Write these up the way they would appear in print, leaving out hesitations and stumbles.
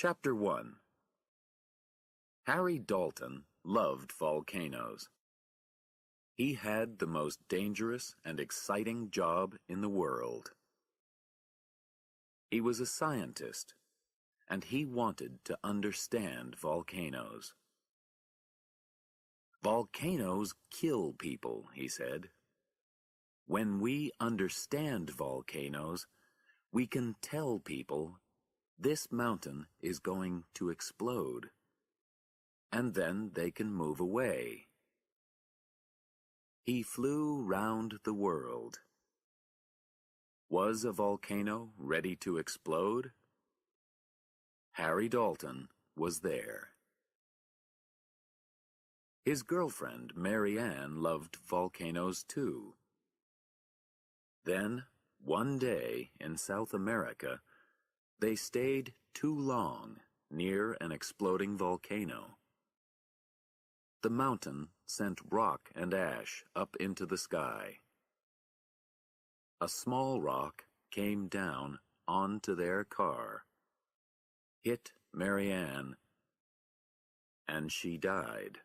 Chapter 1. Harry Dalton loved volcanoes. He had the most dangerous and exciting job in the world. He was a scientist, and he wanted to understand volcanoes. Volcanoes kill people, he said. When we understand volcanoes, we can tell people this mountain is going to explode, and then they can move away. He flew round the world. Was a volcano ready to explode? Harry Dalton was there. His girlfriend, Mary Ann, loved volcanoes too. Then, one day in South America, they stayed too long near an exploding volcano. The mountain sent rock and ash up into the sky. A small rock came down onto their car, hit Mary Ann, and she died.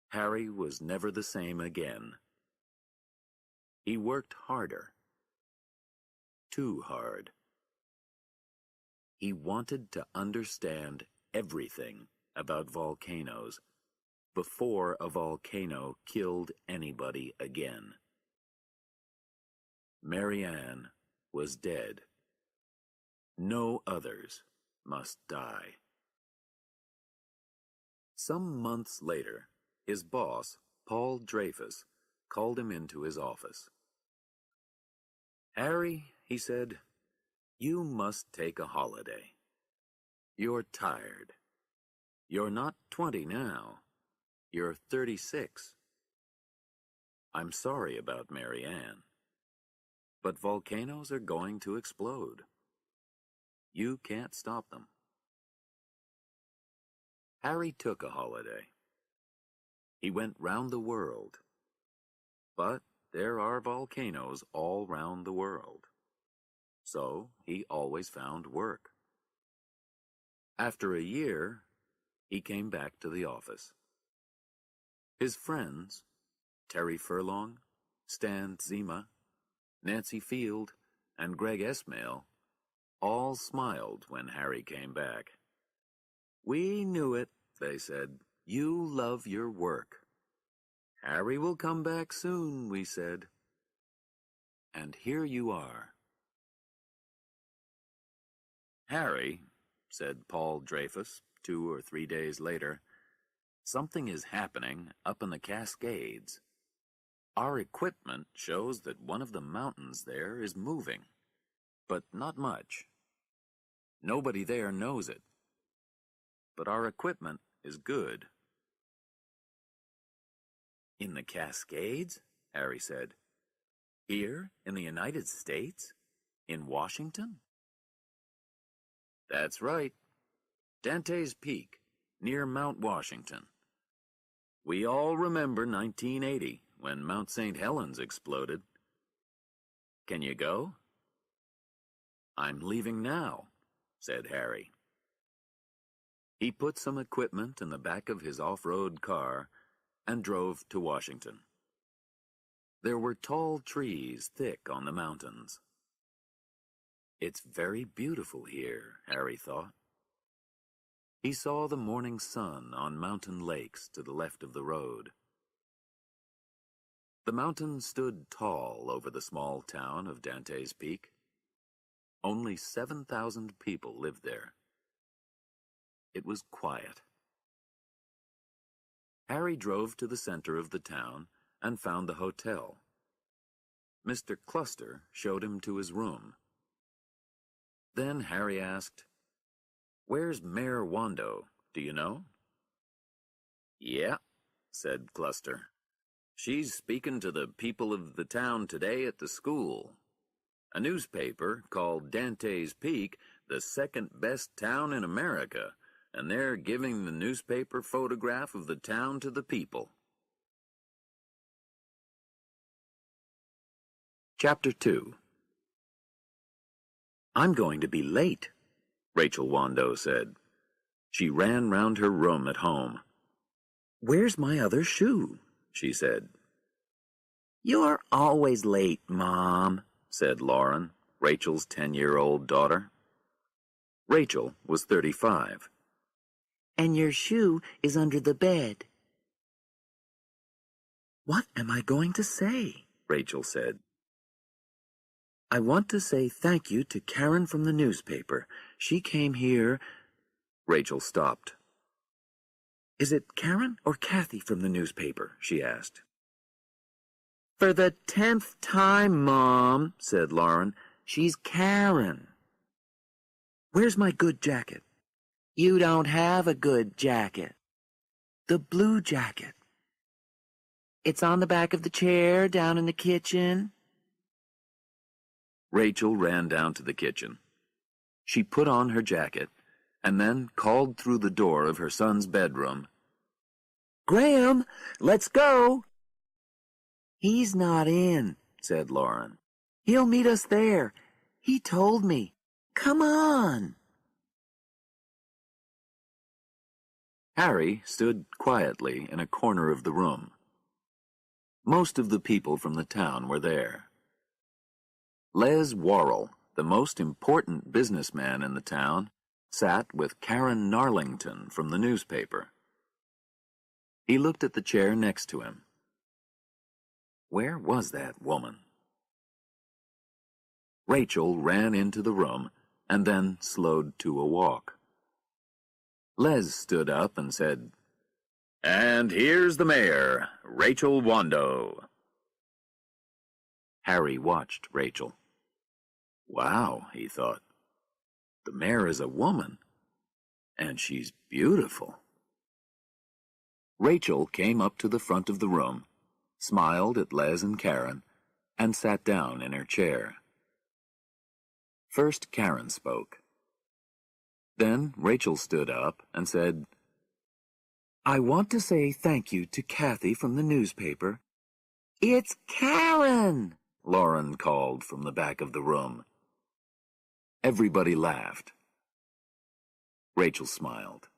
Harry was never the same again. He worked harder. Too hard. He wanted to understand everything about volcanoes before a volcano killed anybody again. Mary Ann was dead. No others must die. Some months later, his boss, Paul Dreyfus, called him into his office. "Harry," he said, "you must take a holiday. You're tired. You're not 20 now. You're 36. I'm sorry about Mary Ann, but volcanoes are going to explode. You can't stop them." Harry took a holiday. He went round the world. But there are volcanoes all round the world. So he always found work. After a year, he came back to the office. His friends, Terry Furlong, Stan Zima, Nancy Field, and Greg Esmail, all smiled when Harry came back. "We knew it," they said. "You love your work." "Harry will come back soon," we said. And here you are. "Harry," said Paul Dreyfus 2 or 3 days later, "something is happening up in the Cascades. Our equipment shows that one of the mountains there is moving, but not much. Nobody there knows it. But our equipment is good." "In the Cascades?" Harry said. "Here in the United States? In Washington?" "That's right. Dantes Peak, near Mount Washington. We all remember 1980, when Mount St. Helens exploded. Can you go?" "I'm leaving now," said Harry. He put some equipment in the back of his off-road car and drove to Washington. There were tall trees thick on the mountains. "It's very beautiful here," Harry thought. He saw the morning sun on mountain lakes to the left of the road. The mountain stood tall over the small town of Dantes Peak. Only 7,000 people lived there. It was quiet. Harry drove to the center of the town and found the hotel. Mr. Cluster showed him to his room. Then Harry asked, "Where's Mayor Wando, do you know?" "Yeah," said Cluster. "She's speaking to the people of the town today at the school. A newspaper called Dantes Peak the second best town in America, and they're giving the newspaper photograph of the town to the people." Chapter 2. I'm going to be late, Rachel Wando said. She ran round her room at home. Where's my other shoe? She said. You're always late, Mom, said Lauren, Rachel's 10-year-old daughter. Rachel was 35. And your shoe is under the bed. What am I going to say? Rachel said. I want to say thank you to Karen from the newspaper. She came here. Rachel stopped. Is it Karen or Kathy from the newspaper? She asked. For the 10th time, Mom, said Lauren. She's Karen. Where's my good jacket? You don't have a good jacket. The blue jacket. It's on the back of the chair down in the kitchen. Rachel ran down to the kitchen. She put on her jacket and then called through the door of her son's bedroom. Graham, let's go. He's not in, said Lauren. He'll meet us there. He told me. Come on. Harry stood quietly in a corner of the room. Most of the people from the town were there. Les Worrell, the most important businessman in the town, sat with Karen Narlington from the newspaper. He looked at the chair next to him. Where was that woman? Rachel ran into the room and then slowed to a walk. Les stood up and said, And here's the mayor, Rachel Wando. Harry watched Rachel. Wow, he thought. The mayor is a woman, and she's beautiful. Rachel came up to the front of the room, smiled at Les and Karen, and sat down in her chair. First Karen spoke. Then Rachel stood up and said, I want to say thank you to Kathy from the newspaper. It's Karen, Lauren called from the back of the room. Everybody laughed. Rachel smiled.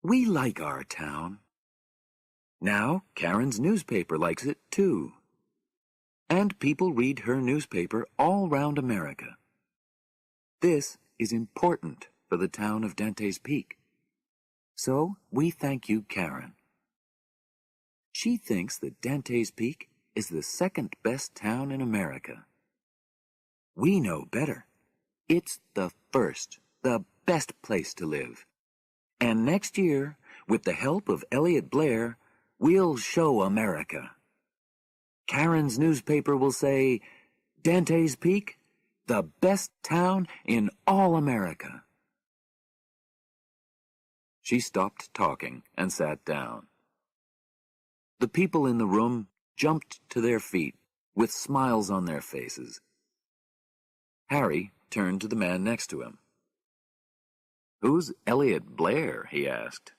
We like our town. Now Karen's newspaper likes it too. And people read her newspaper all round America. This is important for the town of Dantes Peak. So we thank you, Karen. She thinks that Dantes Peak is the second best town in America. We know better. It's the first, the best place to live. And next year, with the help of Elliot Blair, we'll show America. Karen's newspaper will say, Dantes Peak, the best town in all America. She stopped talking and sat down. The people in the room jumped to their feet with smiles on their faces. Harry turned to the man next to him. Who's Elliot Blair? He asked.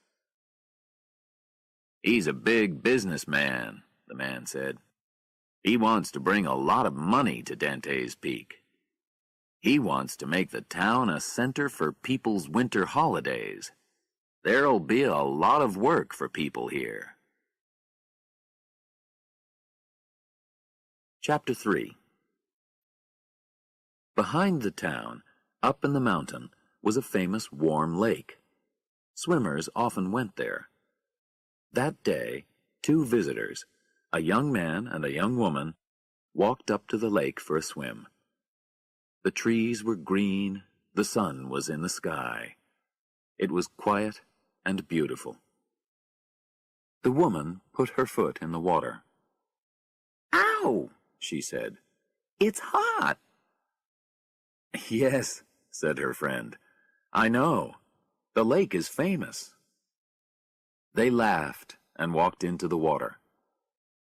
He's a big businessman, the man said. He wants to bring a lot of money to Dantes Peak. He wants to make the town a center for people's winter holidays. There'll be a lot of work for people here. Chapter 3. Behind the town, up in the mountain, was a famous warm lake. Swimmers often went there. That day, 2 visitors, a young man and a young woman, walked up to the lake for a swim. The trees were green, the sun was in the sky. It was quiet and beautiful. The woman put her foot in the water. Ow, she said. It's hot. Yes, said her friend. I know. The lake is famous. They laughed and walked into the water.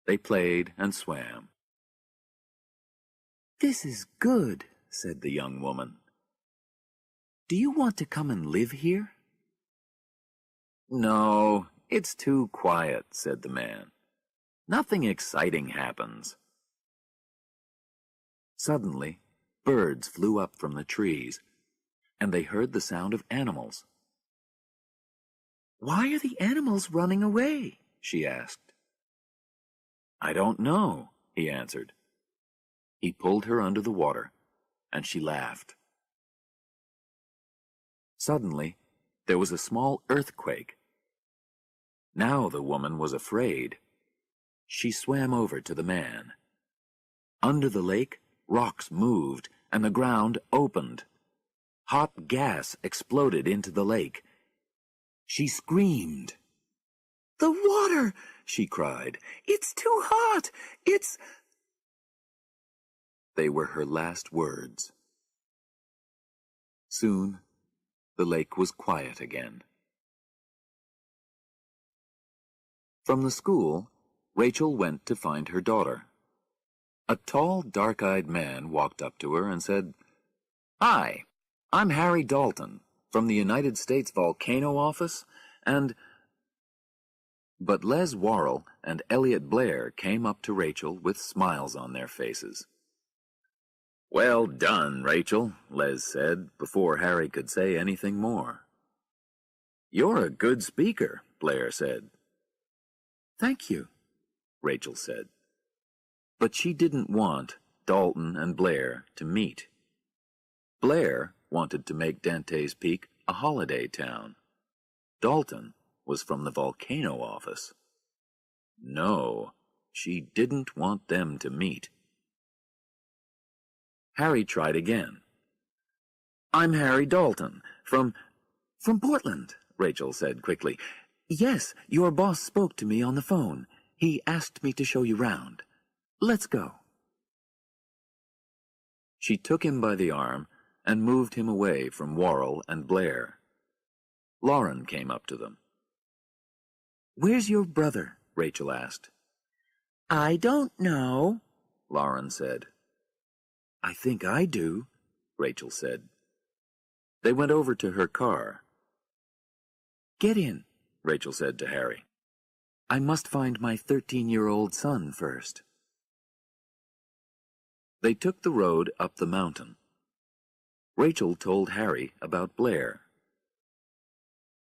They played and swam. This is good, said the young woman. Do you want to come and live here? No, it's too quiet, said the man. Nothing exciting happens. Suddenly, Birds flew up from the trees, and they heard the sound of animals. "Why are the animals running away?" she asked. "I don't know," he answered. He pulled her under the water, and she laughed. Suddenly, there was a small earthquake. Now the woman was afraid. She swam over to the man. Under the lake, rocks moved, and the ground opened. Hot gas exploded into the lake. She screamed. "The water!" she cried. "It's too hot! It's—" They were her last words. Soon, the lake was quiet again. From the school, Rachel went to find her daughter. A tall, dark-eyed man walked up to her and said, "Hi, I'm Harry Dalton, from the United States Volcano Office, and—" But Les Worrell and Elliot Blair came up to Rachel with smiles on their faces. "Well done, Rachel," Les said, before Harry could say anything more. "You're a good speaker," Blair said. "Thank you," Rachel said. But she didn't want Dalton and Blair to meet. Blair wanted to make Dantes Peak a holiday town. Dalton was from the Volcano Office. No, she didn't want them to meet. Harry tried again. "I'm Harry Dalton, from Portland," Rachel said quickly. "Yes, your boss spoke to me on the phone. He asked me to show you round. Let's go." She took him by the arm and moved him away from Worrell and Blair. Lauren came up to them. "Where's your brother?" Rachel asked. "I don't know," Lauren said. "I think I do," Rachel said. They went over to her car. "Get in," Rachel said to Harry. "I must find my 13-year-old son first." They took the road up the mountain. Rachel told Harry about Blair.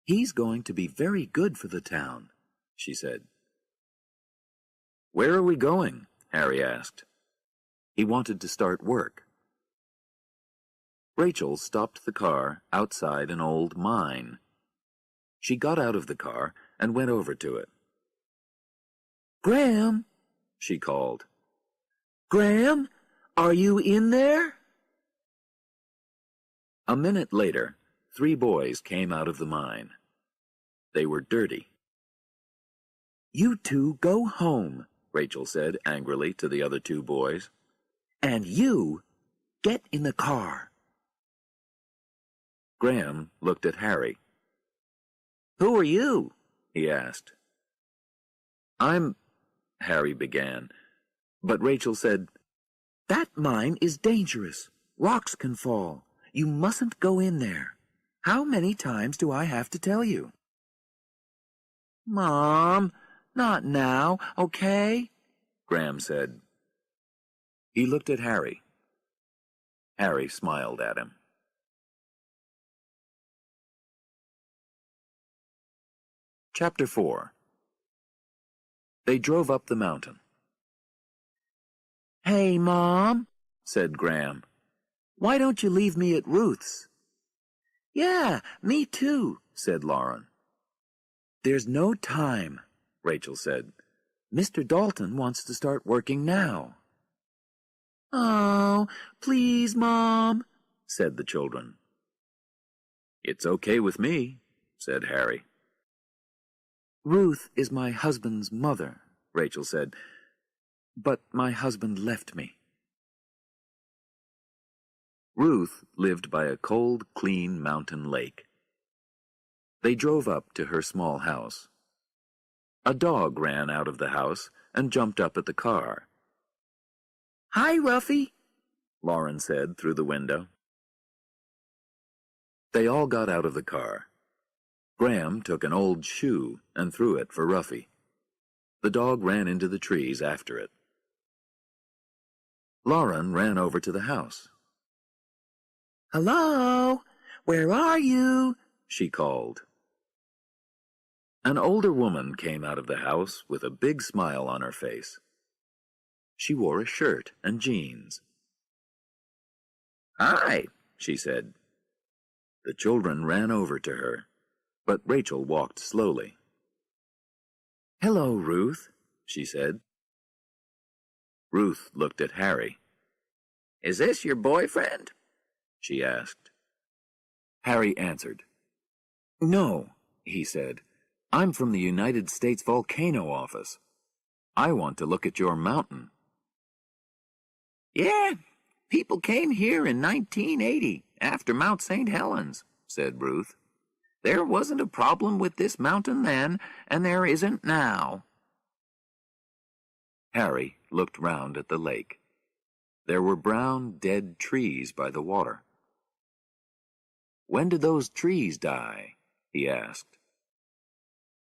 "He's going to be very good for the town," she said. "Where are we going?" Harry asked. He wanted to start work. Rachel stopped the car outside an old mine. She got out of the car and went over to it. "Graham," she called. "Graham, are you in there?" A minute later, 3 boys came out of the mine. They were dirty. "You two go home," Rachel said angrily to the other 2 boys. "And you get in the car." Graham looked at Harry. "Who are you?" he asked. "I'm—" Harry began, but Rachel said, "That mine is dangerous. Rocks can fall. You mustn't go in there. How many times do I have to tell you?" "Mom, not now, okay?" Graham said. He looked at Harry. Harry smiled at him. Chapter 4. They drove up the mountain. "Hey, Mom," said Graham. "why don't you leave me at Ruth's?" "Yeah, me too," said Lauren. "There's no time," Rachel said. "Mr. Dalton wants to start working now." "Oh, please, Mom," said the children. "It's okay with me," said Harry. "Ruth is my husband's mother," Rachel said, "but my husband left me." Ruth lived by a cold, clean mountain lake. They drove up to her small house. A dog ran out of the house and jumped up at the car. "Hi, Ruffy," Lauren said through the window. They all got out of the car. Graham took an old shoe and threw it for Ruffy. The dog ran into the trees after it. Lauren ran over to the house. Hello? Where are you? she called. An older woman came out of the house with a big smile on her face. She wore a shirt and jeans. "Hi," she said. The children ran over to her, but Rachel walked slowly. "Hello, Ruth," she said. Ruth looked at Harry. "Is this your boyfriend?" she asked. Harry answered. "No," he said. "I'm from the United States Volcano Office. I want to look at your mountain." "Yeah, people came here in 1980, after Mount St. Helens," said Ruth. "There wasn't a problem with this mountain then, and there isn't now." Harry looked round at the lake. There were brown, dead trees by the water. "When did those trees die?" he asked.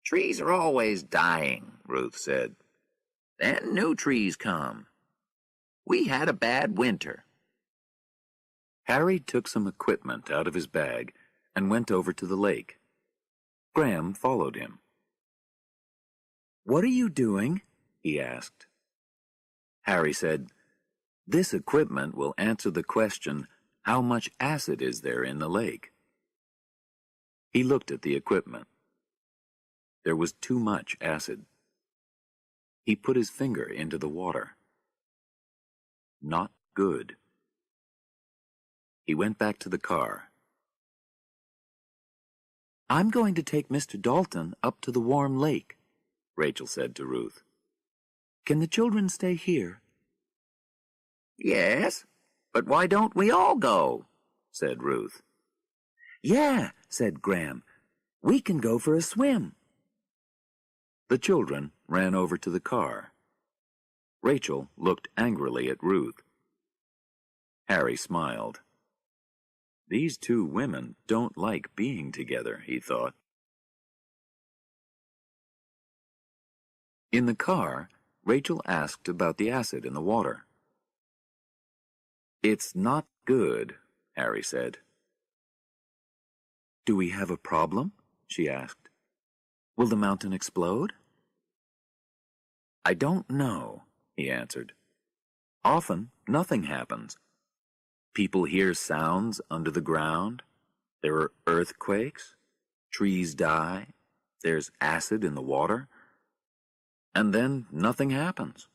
"Trees are always dying," Ruth said. "Then new trees come. We had a bad winter." Harry took some equipment out of his bag and went over to the lake. Graham followed him. "What are you doing?" he asked. Harry said, "This equipment will answer the question, how much acid is there in the lake?" He looked at the equipment. There was too much acid. He put his finger into the water. Not good. He went back to the car. "I'm going to take Mr. Dalton up to the warm lake," Rachel said to Ruth. "Can the children stay here?" "Yes, but why don't we all go?" said Ruth. "Yeah," said Graham. "We can go for a swim." The children ran over to the car. Rachel looked angrily at Ruth. Harry smiled. These two women don't like being together, he thought. In the car, Rachel asked about the acid in the water. "It's not good," Harry said. "Do we have a problem?" she asked. "Will the mountain explode?" "I don't know," he answered. "Often, nothing happens. People hear sounds under the ground. There are earthquakes. Trees die. There's acid in the water. And then nothing happens."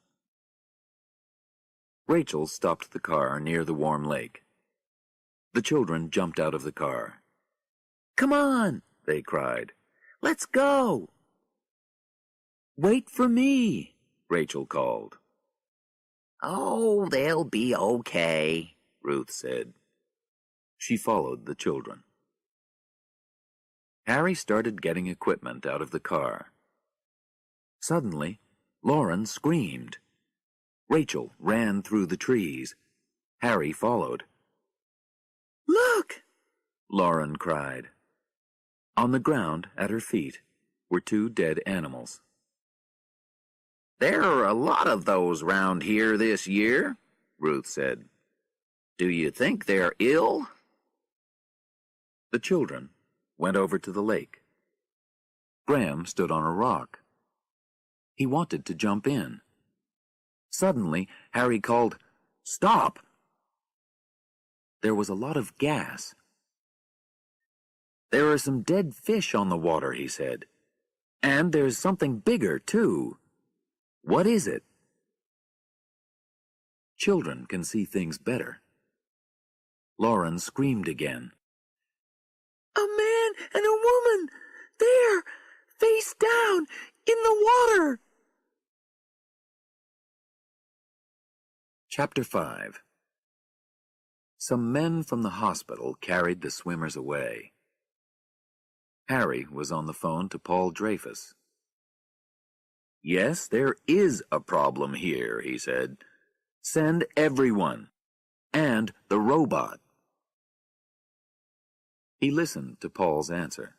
Rachel stopped the car near the warm lake. The children jumped out of the car. "Come on," they cried. "Let's go." "Wait for me," Rachel called. "Oh, they'll be okay," Ruth said. She followed the children. Harry started getting equipment out of the car. Suddenly, Lauren screamed. Rachel ran through the trees. Harry followed. "Look!" Lauren cried. On the ground at her feet were two dead animals. "There are a lot of those round here this year," Ruth said. "Do you think they're ill?" The children went over to the lake. Graham stood on a rock. He wanted to jump in. Suddenly, Harry called, "Stop!" There was a lot of gas. "There are some dead fish on the water," he said. "And there's something bigger, too. What is it?" Children can see things better. Lauren screamed again. "A man and a woman! There! Face down! In the water!" Chapter 5. Some men from the hospital carried the swimmers away. Harry was on the phone to Paul Dreyfus. "Yes, there is a problem here," he said. "Send everyone. And the robot." He listened to Paul's answer.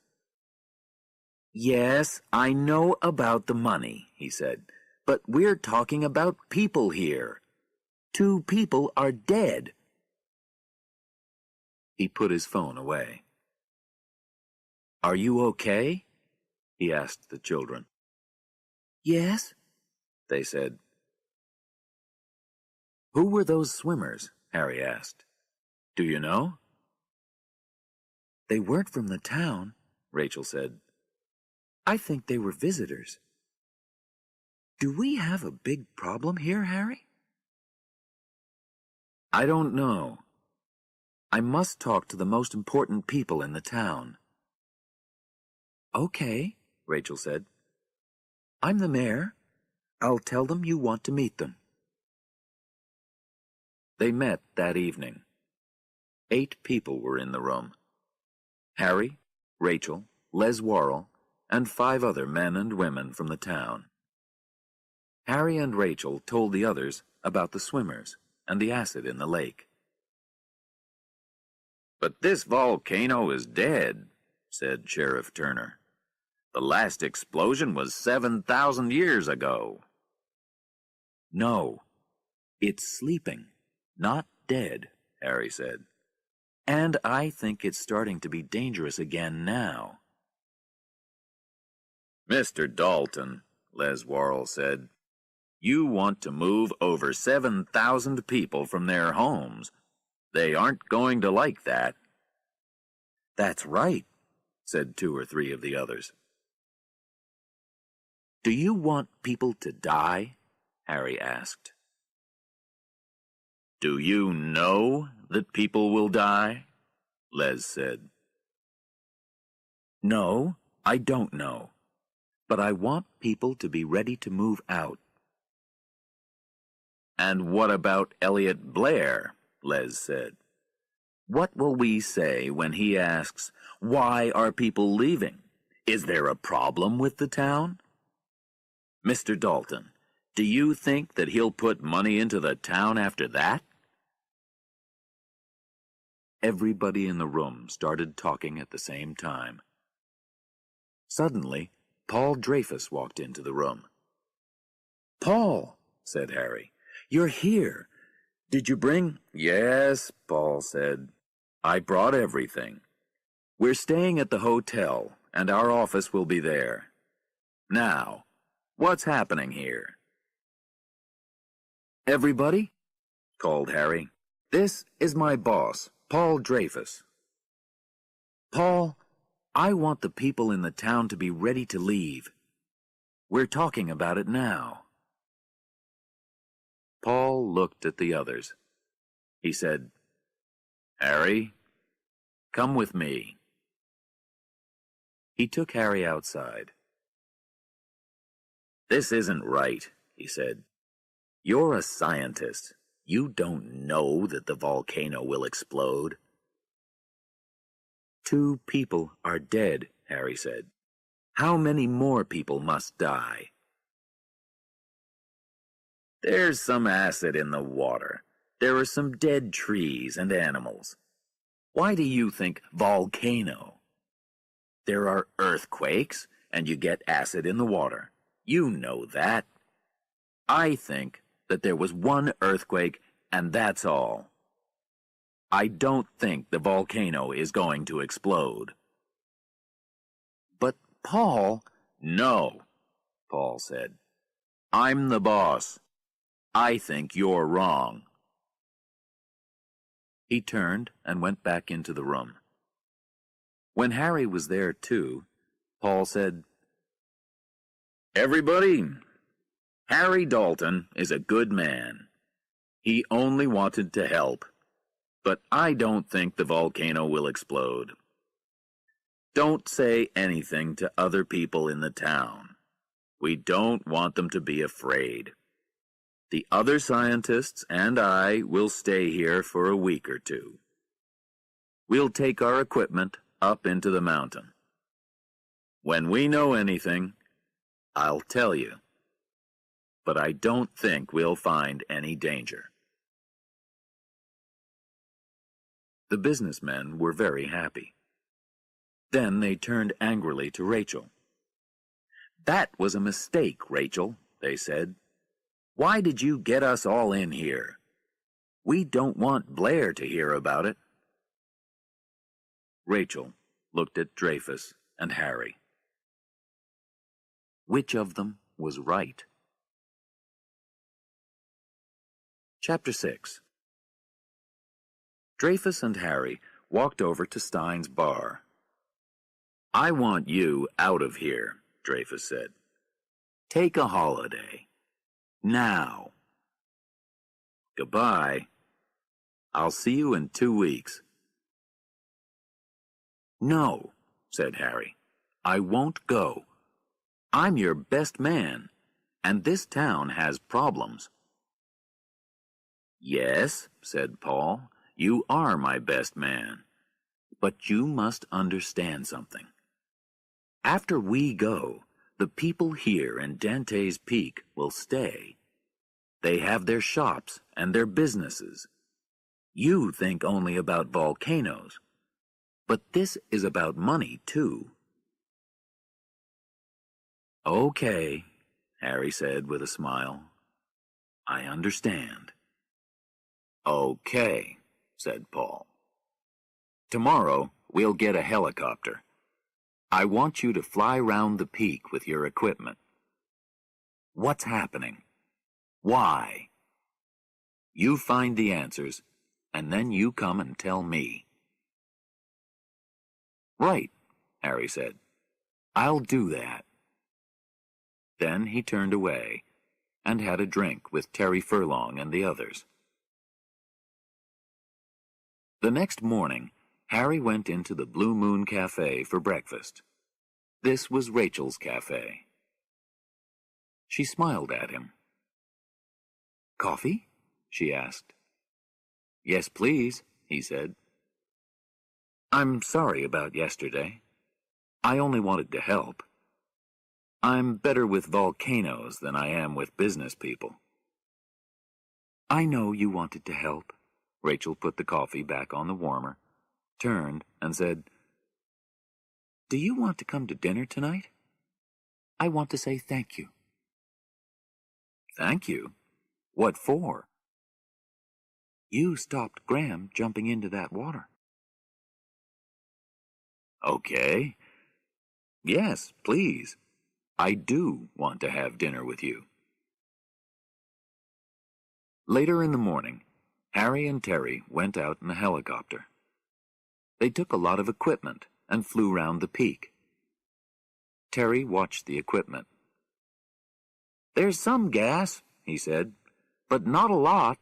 "Yes, I know about the money," he said, "but we're talking about people here. 2 people are dead." He put his phone away. "Are you okay?" he asked the children. "Yes," they said. "Who were those swimmers?" Harry asked. "Do you know?" "They weren't from the town," Rachel said. "I think they were visitors. Do we have a big problem here, Harry?" "I don't know. I must talk to the most important people in the town." "Okay," Rachel said. "I'm the mayor. I'll tell them you want to meet them." They met that evening. 8 people were in the room. Harry, Rachel, Les Worrell, and 5 other men and women from the town. Harry and Rachel told the others about the swimmers and the acid in the lake. "But this volcano is dead," said Sheriff Turner. "The last explosion was 7,000 years ago." "No, it's sleeping, not dead," Harry said. "And I think it's starting to be dangerous again now." "Mr. Dalton," Les Worrell said, "you want to move over 7,000 people from their homes. They aren't going to like that." "That's right," said 2 or 3 of the others. "Do you want people to die?" Harry asked. "Do you know that people will die?" Les said. "No, I don't know. But I want people to be ready to move out." "And what about Elliot Blair?" Les said. "What will we say when he asks, 'Why are people leaving? Is there a problem with the town?' Mr. Dalton, do you think that he'll put money into the town after that?" Everybody in the room started talking at the same time. Suddenly, Paul Dreyfus walked into the room. "Paul," said Harry, "you're here. Did you bring—" "Yes," Paul said. "I brought everything. We're staying at the hotel, and our office will be there. Now, what's happening here?" "Everybody," called Harry, "this is my boss, Paul Dreyfus. Paul, I want the people in the town to be ready to leave. We're talking about it now." Paul looked at the others. He said, "Harry, "Come with me." He took Harry outside. this isn't right," he said. "You're a scientist. You don't know that the volcano will explode." "2 people are dead," Harry said. "How many more people must die?" "There's some acid in the water. There are some dead trees and animals. Why do you think volcano? There are earthquakes, and you get acid in the water. You know that. I think that there was one earthquake, and that's all. I don't think the volcano is going to explode." "But Paul—" "No," Paul said. "I'm the boss. I think you're wrong." He turned and went back into the room. When Harry was there too, Paul said, "Everybody, Harry Dalton is a good man. He only wanted to help. But I don't think the volcano will explode. Don't say anything to other people in the town. We don't want them to be afraid. The other scientists and I will stay here for a week or 2. We'll take our equipment up into the mountain. When we know anything, I'll tell you. But I don't think we'll find any danger." The businessmen were very happy. Then they turned angrily to Rachel. "That was a mistake, Rachel," they said. "Why did you get us all in here? We don't want Blair to hear about it." Rachel looked at Dreyfus and Harry. Which of them was right? Chapter 6. Dreyfus and Harry walked over to Stein's bar. "I want you out of here," Dreyfus said. "Take a holiday. Now." "Goodbye. I'll see you in 2 weeks." "No," said Harry. "I won't go. I'm your best man, and this town has problems." "Yes," said Paul, "you are my best man. But you must understand something. After we go, the people here in Dantes Peak will stay. They have their shops and their businesses. You think only about volcanoes. But this is about money, too." "Okay," Harry said with a smile. "I understand." "Okay," said Paul. "Tomorrow we'll get a helicopter. I want you to fly round the peak with your equipment. What's happening? Why? You find the answers, and then you come and tell me." "Right," Harry said. "I'll do that." Then he turned away and had a drink with Terry Furlong and the others. The next morning, Harry went into the Blue Moon Cafe for breakfast. This was Rachel's cafe. She smiled at him. "Coffee?" she asked. "Yes, please," he said. "I'm sorry about yesterday. I only wanted to help. I'm better with volcanoes than I am with business people." "I know you wanted to help." Rachel put the coffee back on the warmer, turned, and said, "Do you want to come to dinner tonight? I want to say thank you." "Thank you? What for?" "You stopped Graham jumping into that water." "Okay. Yes, please. I do want to have dinner with you." Later in the morning, Harry and Terry went out in a helicopter. They took a lot of equipment and flew round the peak. Terry watched the equipment. "There's some gas," he said, "but not a lot."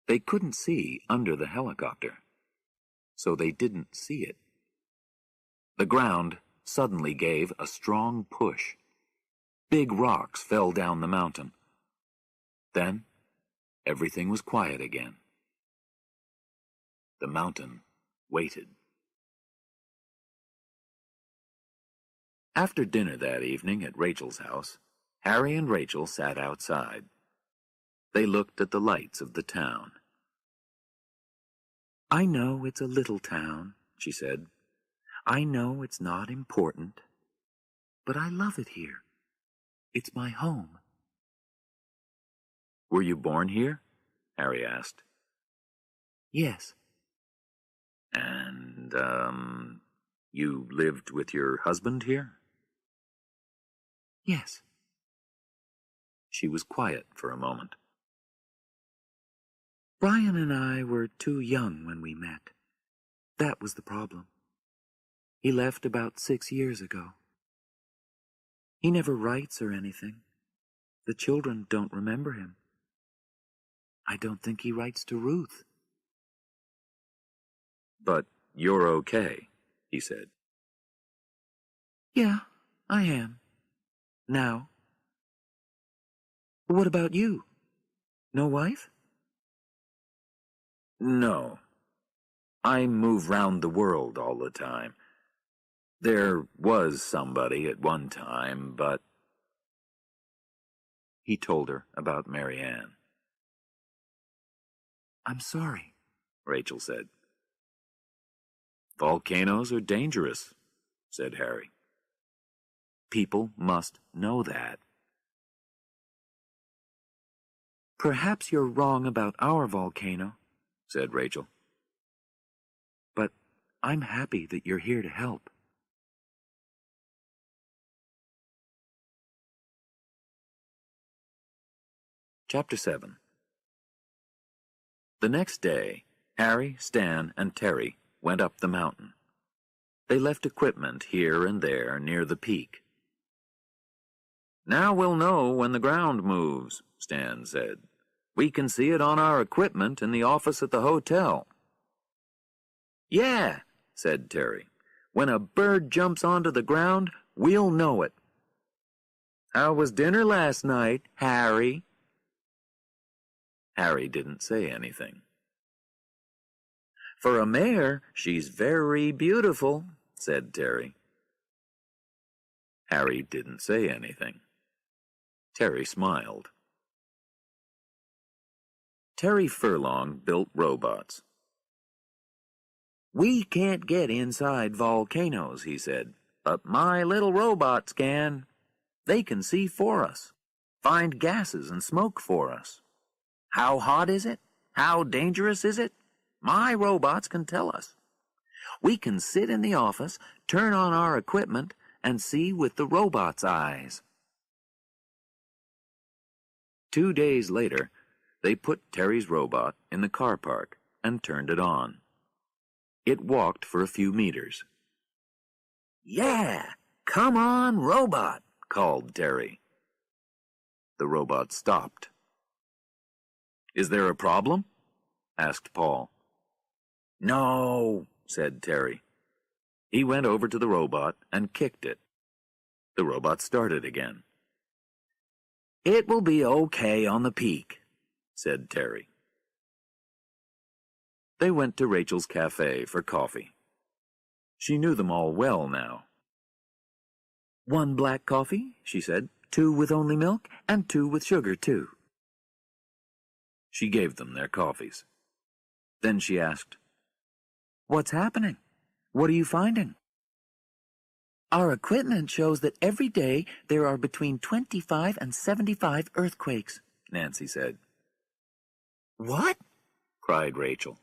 They couldn't see under the helicopter, so they didn't see it. The ground suddenly gave a strong push. Big rocks fell down the mountain. Then everything was quiet again. The mountain waited. After dinner that evening at Rachel's house, Harry and Rachel sat outside. They looked at the lights of the town. "I know it's a little town," she said. "I know it's not important, but I love it here. It's my home." "Were you born here?" Harry asked. "Yes." "And, you lived with your husband here?" "Yes." She was quiet for a moment. "Brian and I were too young when we met. That was the problem. He left about 6 years ago. He never writes or anything. The children don't remember him. I don't think he writes to Ruth." "But you're okay," he said. "Yeah, I am. Now. What about you? No wife?" "No. I move round the world all the time. There was somebody at one time, but—" He told her about Mary Ann. "I'm sorry," Rachel said. "Volcanoes are dangerous," said Harry. "People must know that." "Perhaps you're wrong about our volcano," said Rachel. I'm happy that you're here to help. Chapter 7. The next day, Harry, Stan, and Terry went up the mountain. They left equipment here and there near the peak. "Now we'll know when the ground moves," Stan said. "We can see it on our equipment in the office at the hotel." "Yeah," said Terry. "When a bird jumps onto the ground, we'll know it." "How was dinner last night, Harry?" Harry didn't say anything. "For a mare, she's very beautiful," said Terry. Harry didn't say anything. Terry smiled. Terry Furlong built robots. "We can't get inside volcanoes," he said, "but my little robots can. They can see for us, find gases and smoke for us. How hot is it? How dangerous is it? My robots can tell us. We can sit in the office, turn on our equipment, and see with the robot's eyes." 2 days later, they put Terry's robot in the car park and turned it on. It walked for a few meters. "Yeah, come on, robot," called Terry. The robot stopped. "Is there a problem?" asked Paul. "No," said Terry. He went over to the robot and kicked it. The robot started again. "It will be okay on the peak," said Terry. They went to Rachel's cafe for coffee. She knew them all well now. "1 black coffee," she said, "2 with only milk, and 2 with sugar, too." She gave them their coffees. Then she asked, "What's happening? What are you finding?" "Our equipment shows that every day there are between 25 and 75 earthquakes," Nancy said. "What?" cried Rachel.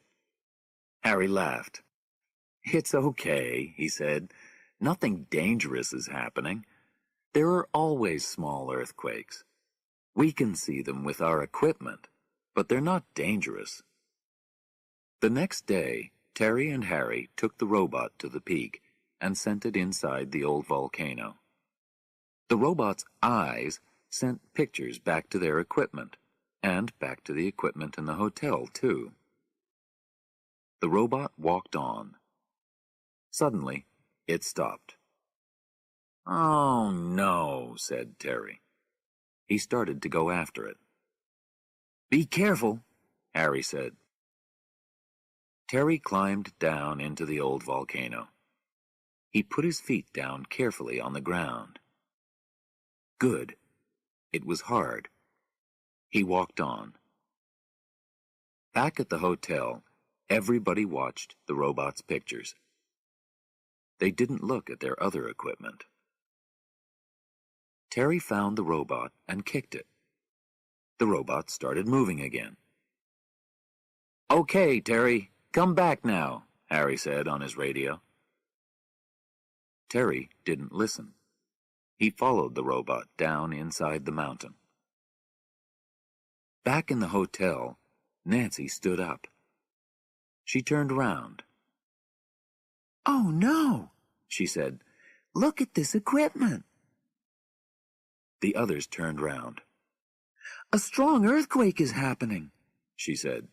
Harry laughed. "It's okay," he said. "Nothing dangerous is happening. There are always small earthquakes. We can see them with our equipment, but they're not dangerous." The next day, Terry and Harry took the robot to the peak and sent it inside the old volcano. The robot's eyes sent pictures back to their equipment, and back to the equipment in the hotel, too. The robot walked on. Suddenly, it stopped. "Oh, no," said Terry. He started to go after it. "Be careful," Harry said. Terry climbed down into the old volcano. He put his feet down carefully on the ground. Good. It was hard. He walked on. Back at the hotel, everybody watched the robot's pictures. They didn't look at their other equipment. Terry found the robot and kicked it. The robot started moving again. "Okay, Terry, come back now," Harry said on his radio. Terry didn't listen. He followed the robot down inside the mountain. Back in the hotel, Nancy stood up. She turned around. "Oh, no," she said. "Look at this equipment." The others turned round. "A strong earthquake is happening," she said.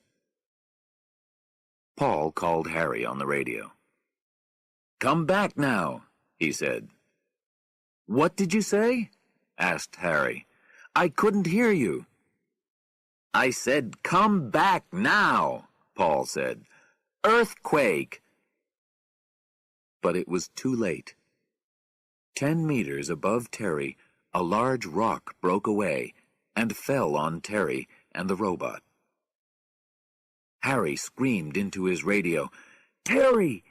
Paul called Harry on the radio. "Come back now," he said. "What did you say?" asked Harry. "I couldn't hear you." "I said, come back now," Paul said. "Earthquake!" But it was too late. 10 meters above Terry, a large rock broke away and fell on Terry and the robot. Harry screamed into his radio, "Terry!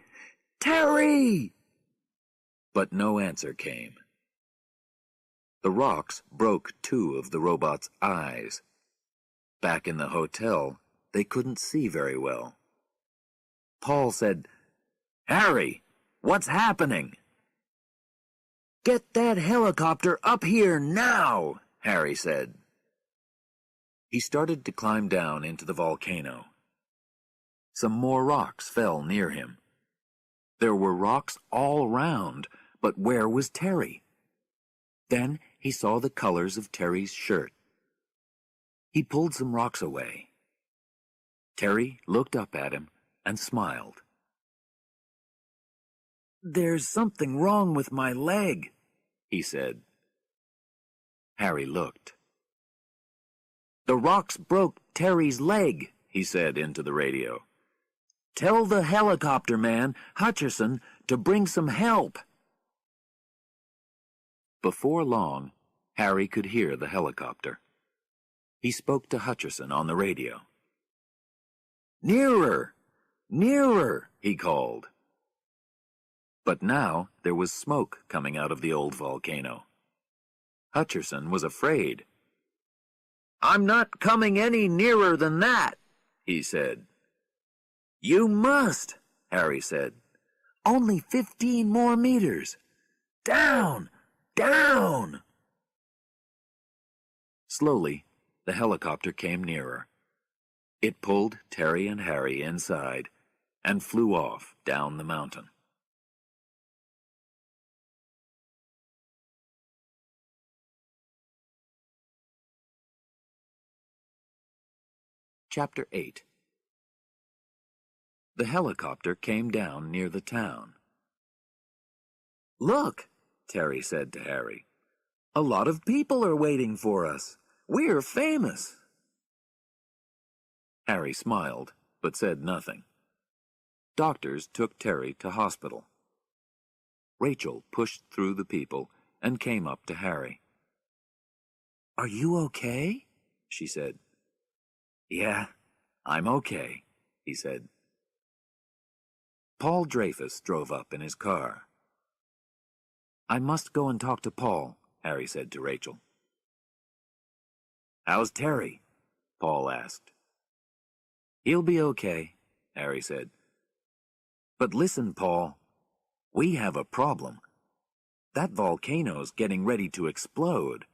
Terry!" But no answer came. The rocks broke 2 of the robot's eyes. Back in the hotel, they couldn't see very well. Paul said, Harry, what's happening? Get that helicopter up here now, Harry said. He started to climb down into the volcano. Some more rocks fell near him. There were rocks all round, but where was Terry? Then he saw the colors of Terry's shirt. He pulled some rocks away. Terry looked up at him and smiled. There's something wrong with my leg, he said. Harry looked. The rocks broke Terry's leg, he said into the radio. Tell the helicopter man, Hutcherson, to bring some help. Before long, Harry could hear the helicopter. He spoke to Hutcherson on the radio. Nearer! Nearer! He called. But now there was smoke coming out of the old volcano. Hutcherson was afraid. I'm not coming any nearer than that, he said. You must, Harry said. Only 15 more meters. Down! Down! Slowly, the helicopter came nearer. It pulled Terry and Harry inside and flew off down the mountain. Chapter 8. The helicopter came down near the town. Look, Terry said to Harry. A lot of people are waiting for us. We're famous. Harry smiled, but said nothing. Doctors took Terry to hospital. Rachel pushed through the people and came up to Harry. Are you okay? She said. Yeah, I'm okay, he said. Paul Dreyfus drove up in his car. I must go and talk to Paul, Harry said to Rachel. How's Terry? Paul asked. He'll be okay, Harry said. But listen, Paul, we have a problem. That volcano's getting ready to explode.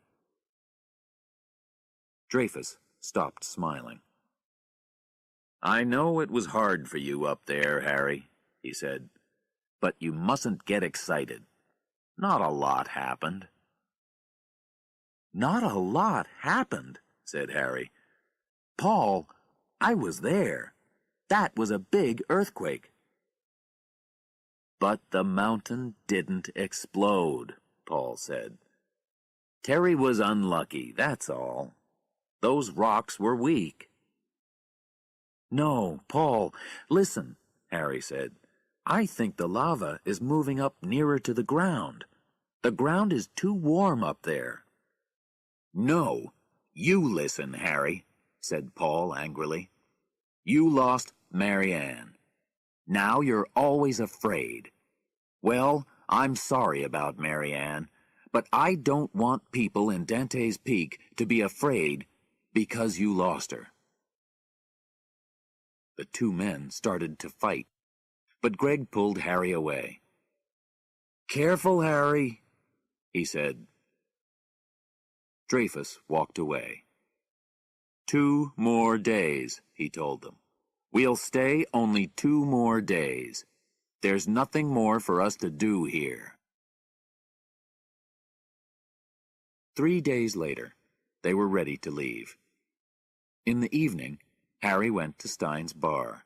Dreyfus stopped smiling. I know it was hard for you up there, Harry, he said, but you mustn't get excited. Not a lot happened. Not a lot happened, said Harry. Paul, I was there. That was a big earthquake. But the mountain didn't explode, Paul said. Terry was unlucky, that's all. Those rocks were weak. No, Paul, listen, Harry said. I think the lava is moving up nearer to the ground. The ground is too warm up there. No, you listen, Harry, said Paul angrily. You lost Marianne. Now you're always afraid. Well, I'm sorry about Marianne, but I don't want people in Dantes Peak to be afraid because you lost her. The two men started to fight, but Greg pulled Harry away. Careful, Harry, he said. Dreyfus walked away. 2 more days, he told them. We'll stay only 2 more days. There's nothing more for us to do here. 3 days later, they were ready to leave. In the evening, Harry went to Stein's bar.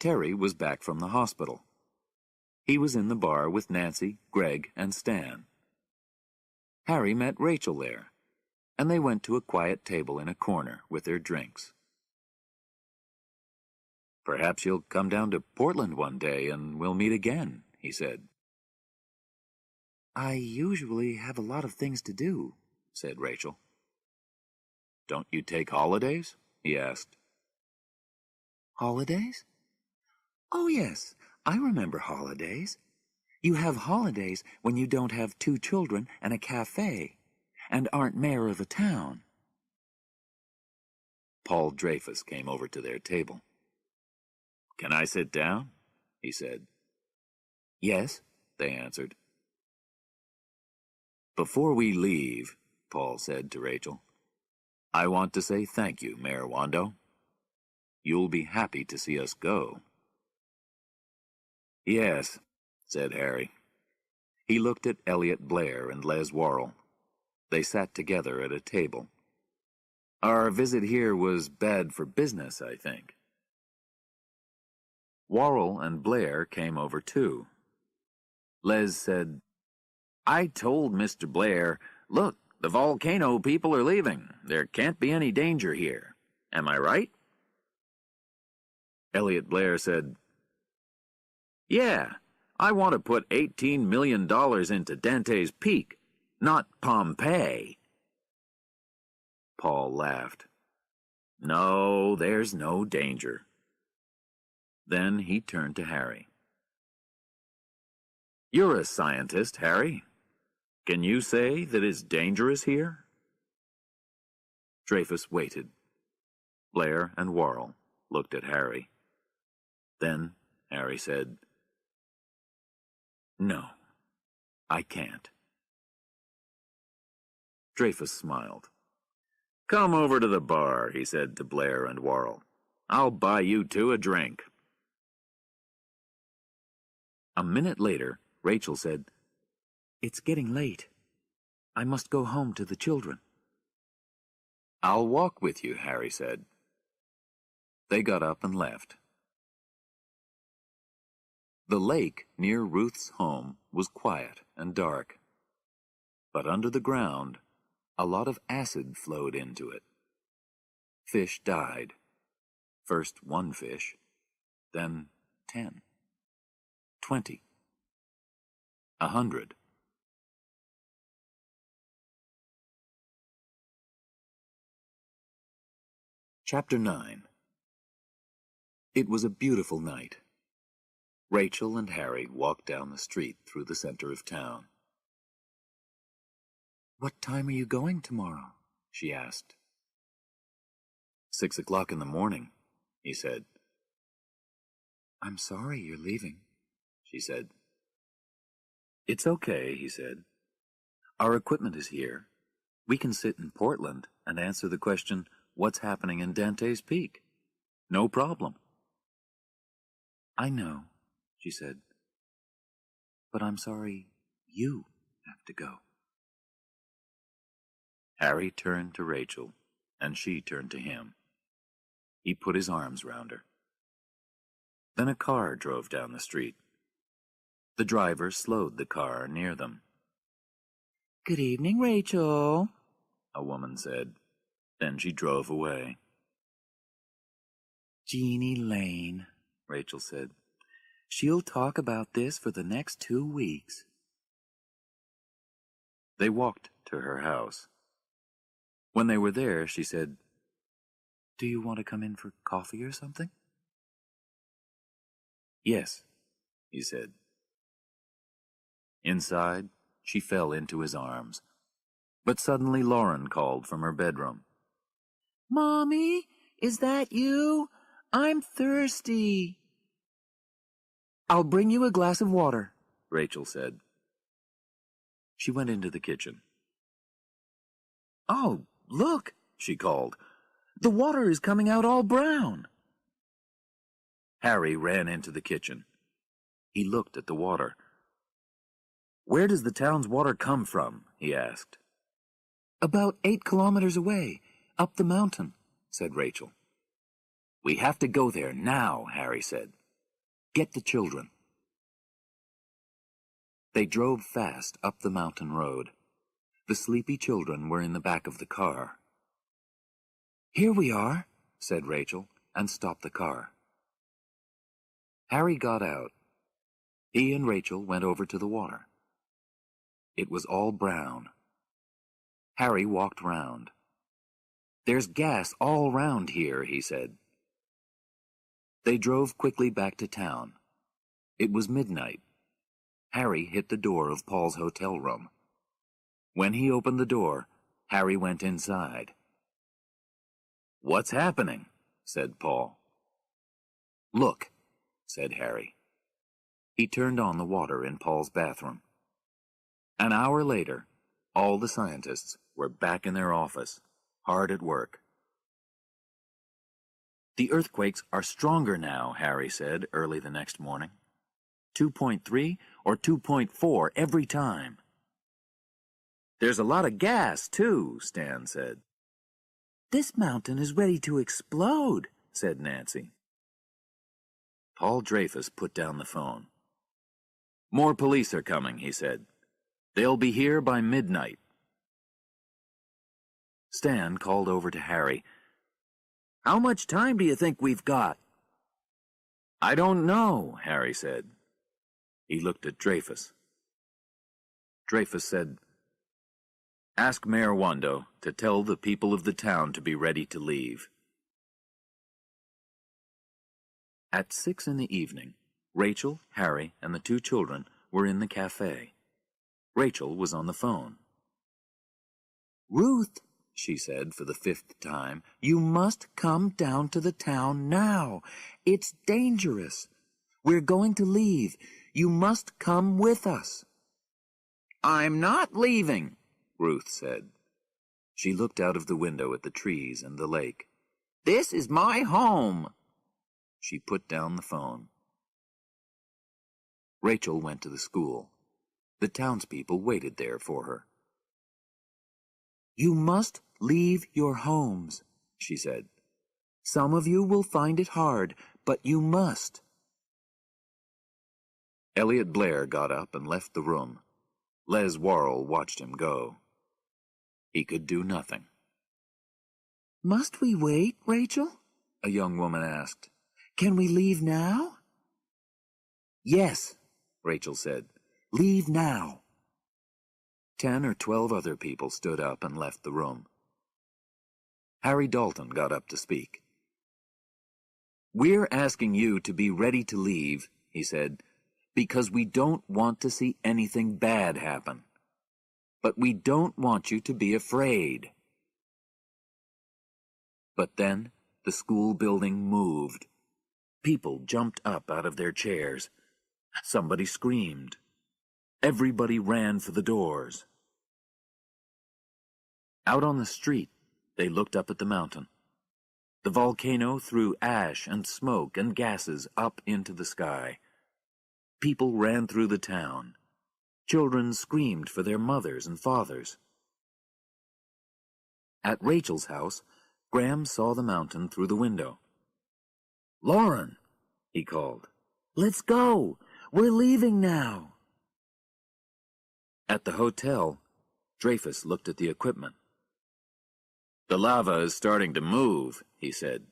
Terry was back from the hospital. He was in the bar with Nancy, Greg, and Stan. Harry met Rachel there, and they went to a quiet table in a corner with their drinks. "Perhaps you'll come down to Portland one day and we'll meet again," he said. "I usually have a lot of things to do," said Rachel. "Don't you take holidays?" he asked. Holidays? Oh, yes, I remember holidays. You have holidays when you don't have 2 children and a cafe, and aren't mayor of a town. Paul Dreyfus came over to their table. "Can I sit down?" he said. Yes, they answered. Before we leave, Paul said to Rachel, I want to say thank you, Mayor Wando. You'll be happy to see us go. Yes, said Harry. He looked at Elliot Blair and Les Worrell. They sat together at a table. Our visit here was bad for business, I think. Worrell and Blair came over too. Les said, I told Mr. Blair, look, the volcano people are leaving. There can't be any danger here. Am I right? Elliot Blair said, Yeah, I want to put $18 million into Dantes Peak, not Pompeii. Paul laughed. No, there's no danger. Then he turned to Harry. You're a scientist, Harry. Can you say that it's dangerous here? Dreyfus waited. Blair and Worrell looked at Harry. Then Harry said, No, I can't. Dreyfus smiled. Come over to the bar, he said to Blair and Worrell. I'll buy you two a drink. A minute later, Rachel said, It's getting late. I must go home to the children. I'll walk with you, Harry said. They got up and left. The lake near Ruth's home was quiet and dark. But under the ground, a lot of acid flowed into it. Fish died. First 1 fish, then 10, 20, 100. Chapter 9. It was a beautiful night. Rachel and Harry walked down the street through the center of town. What time are you going tomorrow? She asked. 6 o'clock in the morning, he said. I'm sorry you're leaving, she said. It's okay, he said. Our equipment is here. We can sit in Portland and answer the question, what's happening in Dantes Peak? No problem. I know, she said. But I'm sorry you have to go. Harry turned to Rachel, and she turned to him. He put his arms round her. Then a car drove down the street. The driver slowed the car near them. Good evening, Rachel, a woman said. Then she drove away. Jeannie Lane, Rachel said. She'll talk about this for the next 2 weeks. They walked to her house. When they were there, she said, Do you want to come in for coffee or something? Yes, he said. Inside, she fell into his arms. But suddenly Lauren called from her bedroom. Mommy, is that you? I'm thirsty. I'll bring you a glass of water, Rachel said. She went into the kitchen. Oh, look, she called. The water is coming out all brown. Harry ran into the kitchen. He looked at the water. Where does the town's water come from? He asked. About 8 kilometers away, up the mountain, said Rachel. We have to go there now, Harry said. Get the children. They drove fast up the mountain road. The sleepy children were in the back of the car. Here we are, said Rachel, and stopped the car. Harry got out. He and Rachel went over to the water. It was all brown. Harry walked round. There's gas all round here, he said. They drove quickly back to town. It was midnight. Harry hit the door of Paul's hotel room. When he opened the door, Harry went inside. What's happening? Said Paul. Look, said Harry. He turned on the water in Paul's bathroom. An hour later, all the scientists were back in their office, hard at work. "The earthquakes are stronger now," Harry said early the next morning. 2.3 or 2.4 every time. "There's a lot of gas, too," Stan said. "This mountain is ready to explode," said Nancy. Paul Dreyfus put down the phone. "More police are coming," he said. "They'll be here by midnight." Stan called over to Harry. "How much time do you think we've got?" "I don't know," Harry said. He looked at Dreyfus. Dreyfus said, "Ask Mayor Wando to tell the people of the town to be ready to leave." At 6 in the evening, Rachel, Harry, and the 2 children were in the cafe. Rachel was on the phone. "Ruth," she said for the 5th time, "you must come down to the town now. It's dangerous. We're going to leave. You must come with us." "I'm not leaving," Ruth said. She looked out of the window at the trees and the lake. "This is my home." She put down the phone. Rachel went to the school. The townspeople waited there for her. "You must leave your homes," she said. "Some of you will find it hard, but you must." Elliot Blair got up and left the room. Les Worrell watched him go. He could do nothing. "Must we wait, Rachel?" a young woman asked. "Can we leave now?" "Yes," Rachel said. "Leave now." 10 or 12 other people stood up and left the room. Harry Dalton got up to speak. "We're asking you to be ready to leave," he said, "because we don't want to see anything bad happen. But we don't want you to be afraid." But then the school building moved. People jumped up out of their chairs. Somebody screamed. Everybody ran for the doors. Out on the street, they looked up at the mountain. The volcano threw ash and smoke and gases up into the sky. People ran through the town. Children screamed for their mothers and fathers. At Rachel's house, Graham saw the mountain through the window. "Lauren," he called, "let's go. We're leaving now." At the hotel, Dreyfus looked at the equipment. "The lava is starting to move," he said.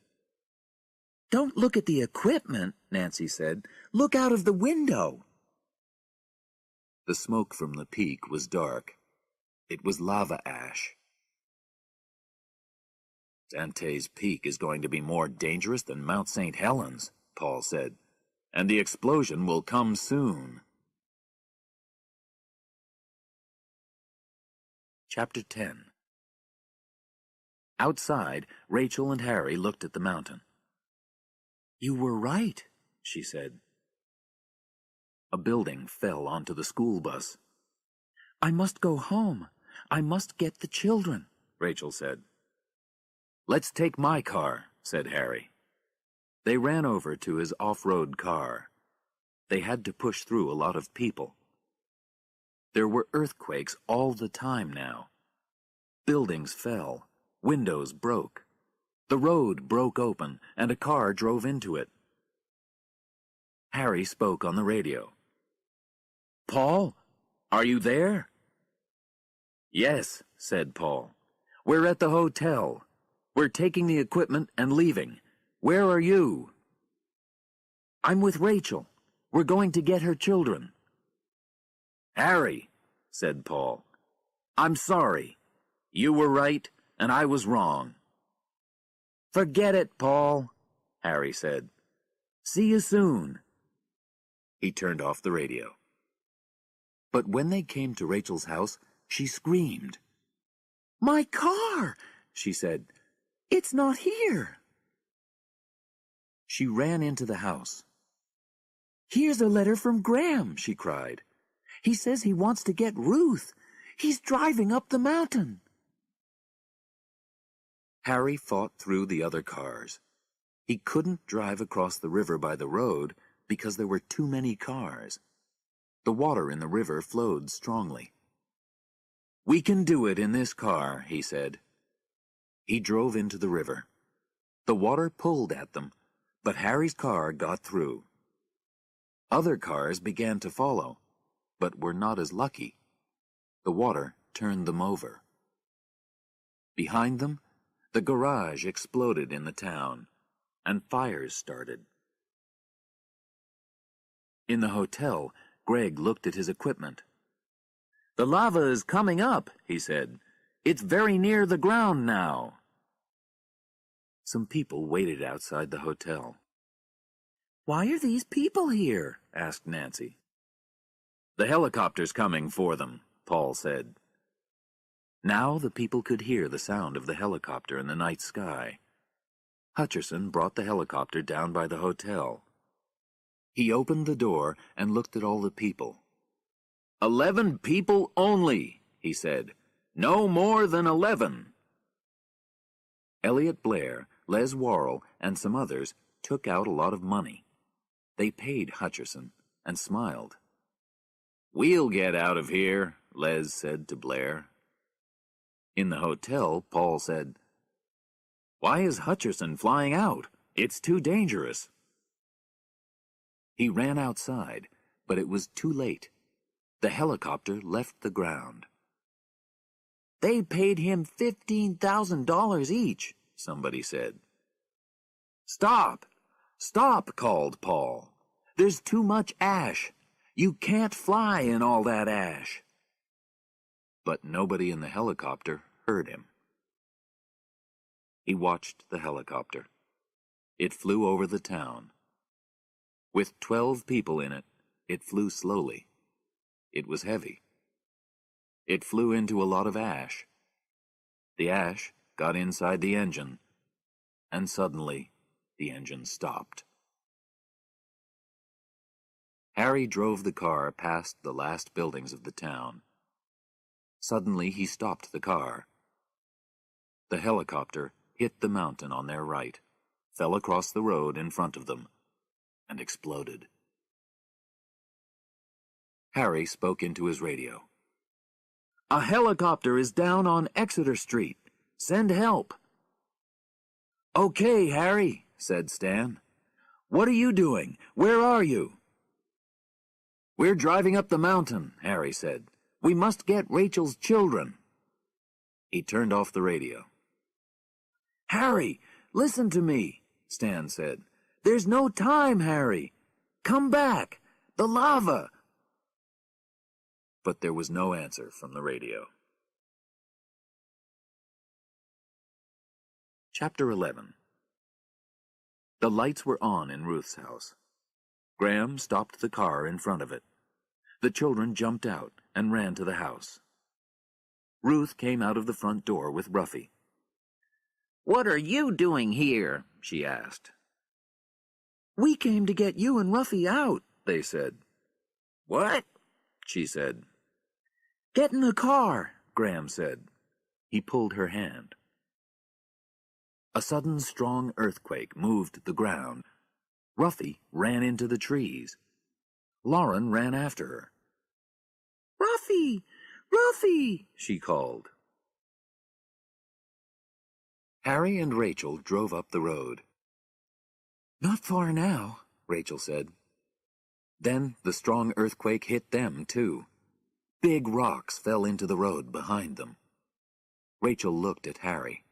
"Don't look at the equipment," Nancy said. "Look out of the window." The smoke from the peak was dark. It was lava ash. "Dantes Peak is going to be more dangerous than Mount St. Helens," Paul said, "and the explosion will come soon." Chapter 10. Outside, Rachel and Harry looked at the mountain. "You were right," she said. A building fell onto the school bus. "I must go home. I must get the children," Rachel said. "Let's take my car," said Harry. They ran over to his off-road car. They had to push through a lot of people. There were earthquakes all the time now. Buildings fell. Windows broke. The road broke open, and a car drove into it. Harry spoke on the radio. "Paul, are you there?" "Yes," said Paul. "We're at the hotel. We're taking the equipment and leaving. Where are you?" "I'm with Rachel. We're going to get her children." "Harry," said Paul, "I'm sorry. You were right, and I was wrong." "Forget it, Paul," Harry said. "See you soon." He turned off the radio. But when they came to Rachel's house, she screamed. "My car!" she said. "It's not here." She ran into the house. "Here's a letter from Graham," she cried. "He says he wants to get Ruth. He's driving up the mountain." Harry fought through the other cars. He couldn't drive across the river by the road because there were too many cars. The water in the river flowed strongly. "We can do it in this car," he said. He drove into the river. The water pulled at them, but Harry's car got through. Other cars began to follow, but were not as lucky. The water turned them over. Behind them, the garage exploded in the town, and fires started. In the hotel, Greg looked at his equipment. "The lava is coming up," he said. "It's very near the ground now." Some people waited outside the hotel. "Why are these people here?" asked Nancy. "The helicopter's coming for them," Paul said. Now the people could hear the sound of the helicopter in the night sky. Hutcherson brought the helicopter down by the hotel. He opened the door and looked at all the people. 11 people only," he said. "No more than 11. Elliot Blair, Les Worrell, and some others took out a lot of money. They paid Hutcherson and smiled. "We'll get out of here," Les said to Blair. In the hotel, Paul said, "Why is Hutcherson flying out? It's too dangerous." He ran outside, but it was too late. The helicopter left the ground. "They paid him $15,000 each," somebody said. "Stop! Stop!" called Paul. "There's too much ash. You can't fly in all that ash." But nobody in the helicopter heard him. He watched the helicopter. It flew over the town. With 12 people in it, it flew slowly. It was heavy. It flew into a lot of ash. The ash got inside the engine, and suddenly the engine stopped. Harry drove the car past the last buildings of the town. Suddenly he stopped the car. The helicopter hit the mountain on their right, fell across the road in front of them, and exploded. Harry spoke into his radio. "A helicopter is down on Exeter Street. Send help." "Okay, Harry," said Stan. "What are you doing? Where are you?" "We're driving up the mountain," Harry said. "We must get Rachel's children." He turned off the radio. "Harry, listen to me," Stan said. "There's no time, Harry. Come back. The lava." But there was no answer from the radio. Chapter 11. The lights were on in Ruth's house. Graham stopped the car in front of it. The children jumped out and ran to the house. Ruth came out of the front door with Ruffy. "What are you doing here?" she asked. "We came to get you and Ruffy out," they said. "What?" she said. "Get in the car," Graham said. He pulled her hand. A sudden strong earthquake moved the ground. Ruffy ran into the trees. Lauren ran after her. "Ruffy! Ruffy!" she called. Harry and Rachel drove up the road. "Not far now," Rachel said. Then the strong earthquake hit them, too. Big rocks fell into the road behind them. Rachel looked at Harry.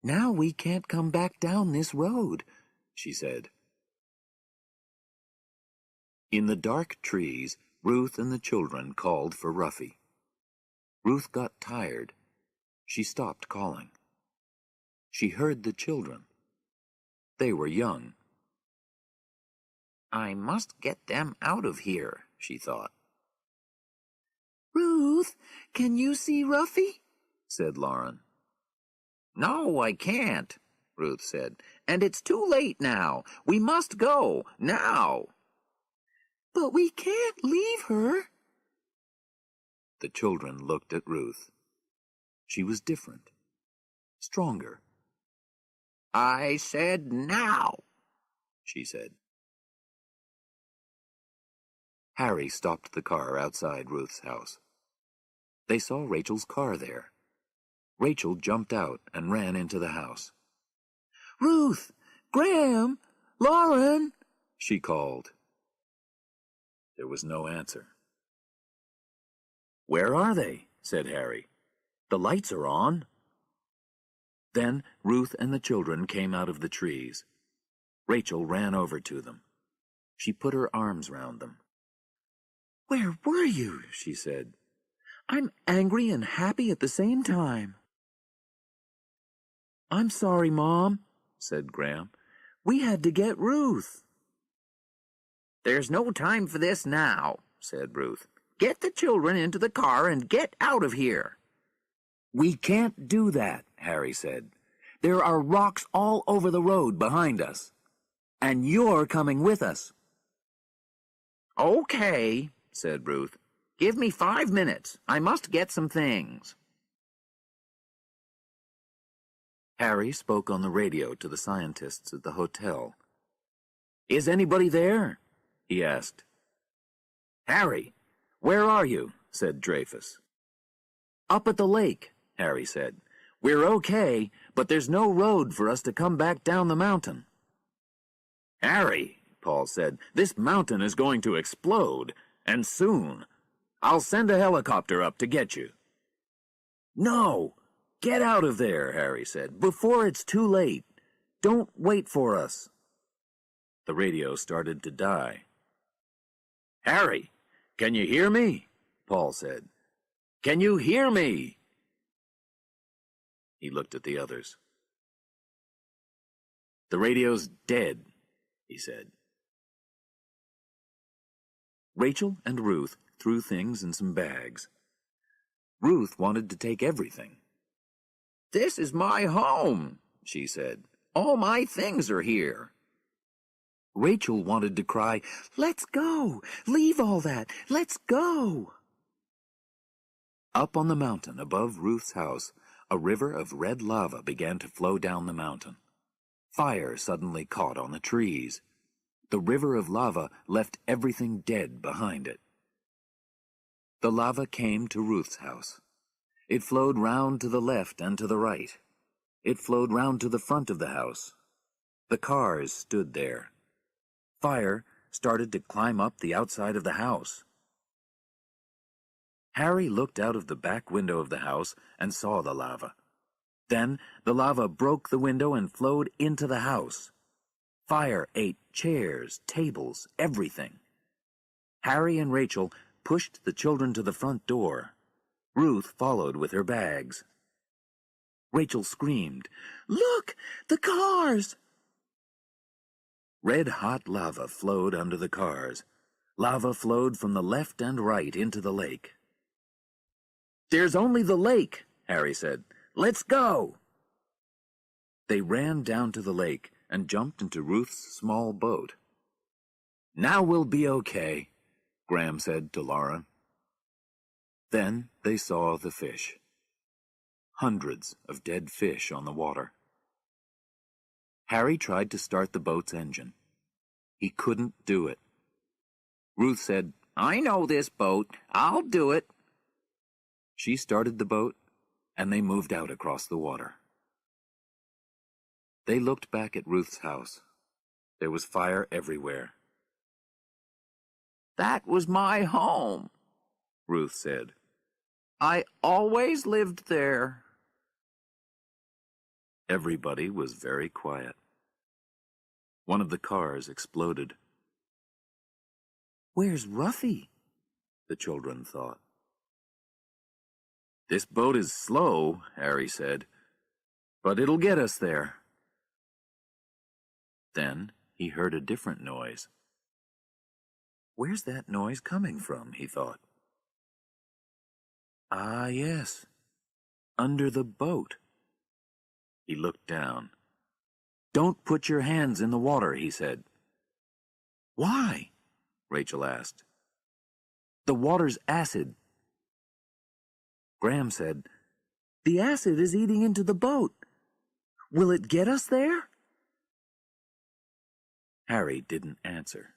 "Now we can't come back down this road," she said. In the dark trees, Ruth and the children called for Ruffy. Ruth got tired. She stopped calling. She heard the children. They were young. "I must get them out of here," she thought. "Ruth, can you see Ruffy?" said Lauren. "No, I can't," Ruth said. "And it's too late now. We must go, now." "But we can't leave her." The children looked at Ruth. She was different, stronger. "I said now," she said. Harry stopped the car outside Ruth's house. They saw Rachel's car there. Rachel jumped out and ran into the house. "Ruth! Graham! Lauren!" she called. There was no answer. "Where are they?" said Harry. "The lights are on." Then Ruth and the children came out of the trees. Rachel ran over to them. She put her arms round them. "Where were you?" she said. "I'm angry and happy at the same time." "I'm sorry, Mom," said Graham. "We had to get Ruth." "There's no time for this now," said Ruth. "Get the children into the car and get out of here." "We can't do that," Harry said. "There are rocks all over the road behind us. And you're coming with us." "Okay," said Ruth. "Give me 5 minutes. I must get some things." Harry spoke on the radio to the scientists at the hotel. "Is anybody there?" he asked. "Harry, where are you?" said Dreyfus. "Up at the lake," Harry said. "We're okay, but there's no road for us to come back down the mountain." "Harry," Paul said, "this mountain is going to explode, and soon. I'll send a helicopter up to get you." "No! Get out of there," Harry said, "before it's too late. Don't wait for us." The radio started to die. "Harry, can you hear me?" Paul said. "Can you hear me?" He looked at the others. "The radio's dead," he said. Rachel and Ruth threw things in some bags. Ruth wanted to take everything. "This is my home," she said. "All my things are here." Rachel wanted to cry, "Let's go! Leave all that! Let's go!" Up on the mountain above Ruth's house, a river of red lava began to flow down the mountain. Fire suddenly caught on the trees. The river of lava left everything dead behind it. The lava came to Ruth's house. It flowed round to the left and to the right. It flowed round to the front of the house. The cars stood there. Fire started to climb up the outside of the house. Harry looked out of the back window of the house and saw the lava. Then the lava broke the window and flowed into the house. Fire ate chairs, tables, everything. Harry and Rachel pushed the children to the front door. Ruth followed with her bags. Rachel screamed, "Look, the cars!" Red-hot lava flowed under the cars. Lava flowed from the left and right into the lake. "There's only the lake," Harry said. "Let's go." They ran down to the lake and jumped into Ruth's small boat. "Now we'll be okay," Graham said to Lauren. Then they saw the fish. Hundreds of dead fish on the water. Harry tried to start the boat's engine. He couldn't do it. Ruth said, "I know this boat. I'll do it." She started the boat, and they moved out across the water. They looked back at Ruth's house. There was fire everywhere. "That was my home," Ruth said. "I always lived there." Everybody was very quiet. One of the cars exploded. "Where's Ruffy?" the children thought. "This boat is slow," Harry said, "but it'll get us there." Then he heard a different noise. Where's that noise coming from, he thought. Ah, yes, under the boat. He looked down. Don't put your hands in the water, he said. Why? Rachel asked. The water's acid. Graham said, The acid is eating into the boat. Will it get us there? Harry didn't answer.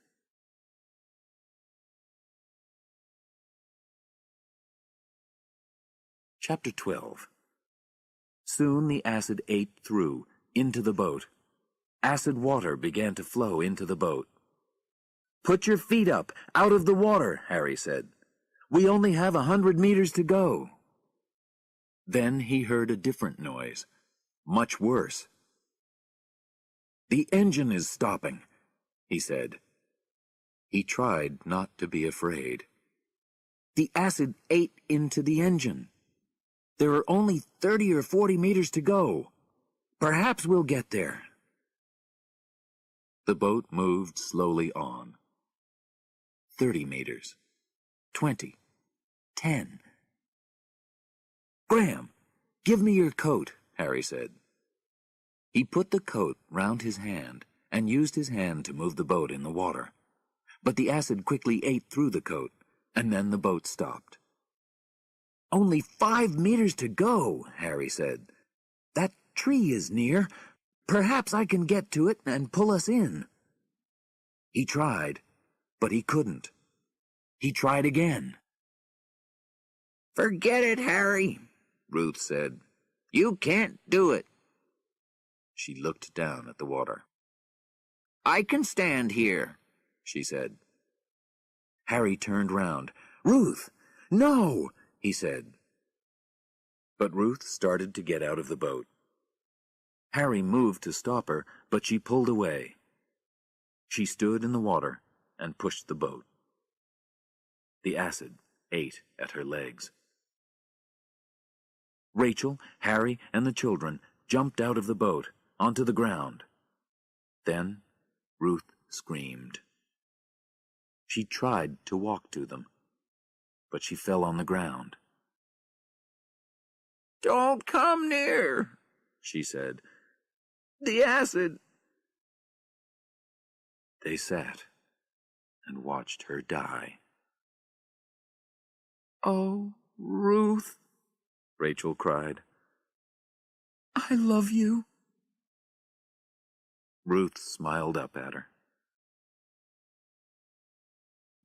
Chapter 12. Soon the acid ate through, into the boat. Acid water began to flow into the boat. Put your feet up, out of the water, Harry said. We only have 100 meters to go. Then he heard a different noise, much worse. The engine is stopping, he said. He tried not to be afraid. The acid ate into the engine. There are only 30 or 40 meters to go. Perhaps we'll get there. The boat moved slowly on. 30 meters. 20. 10. Graham, give me your coat, Harry said. He put the coat round his hand and used his hand to move the boat in the water. But the acid quickly ate through the coat, and then the boat stopped. Only 5 meters to go, Harry said. That tree is near. Perhaps I can get to it and pull us in. He tried, but he couldn't. He tried again. Forget it, Harry, Ruth said. You can't do it. She looked down at the water. I can stand here, she said. Harry turned round. Ruth! No! He said. But Ruth started to get out of the boat. Harry moved to stop her, but she pulled away. She stood in the water and pushed the boat. The acid ate at her legs. Rachel, Harry, and the children jumped out of the boat onto the ground. Then Ruth screamed. She tried to walk to them, but she fell on the ground. Don't come near, she said. The acid. They sat and watched her die. Oh, Ruth, Rachel cried. I love you. Ruth smiled up at her.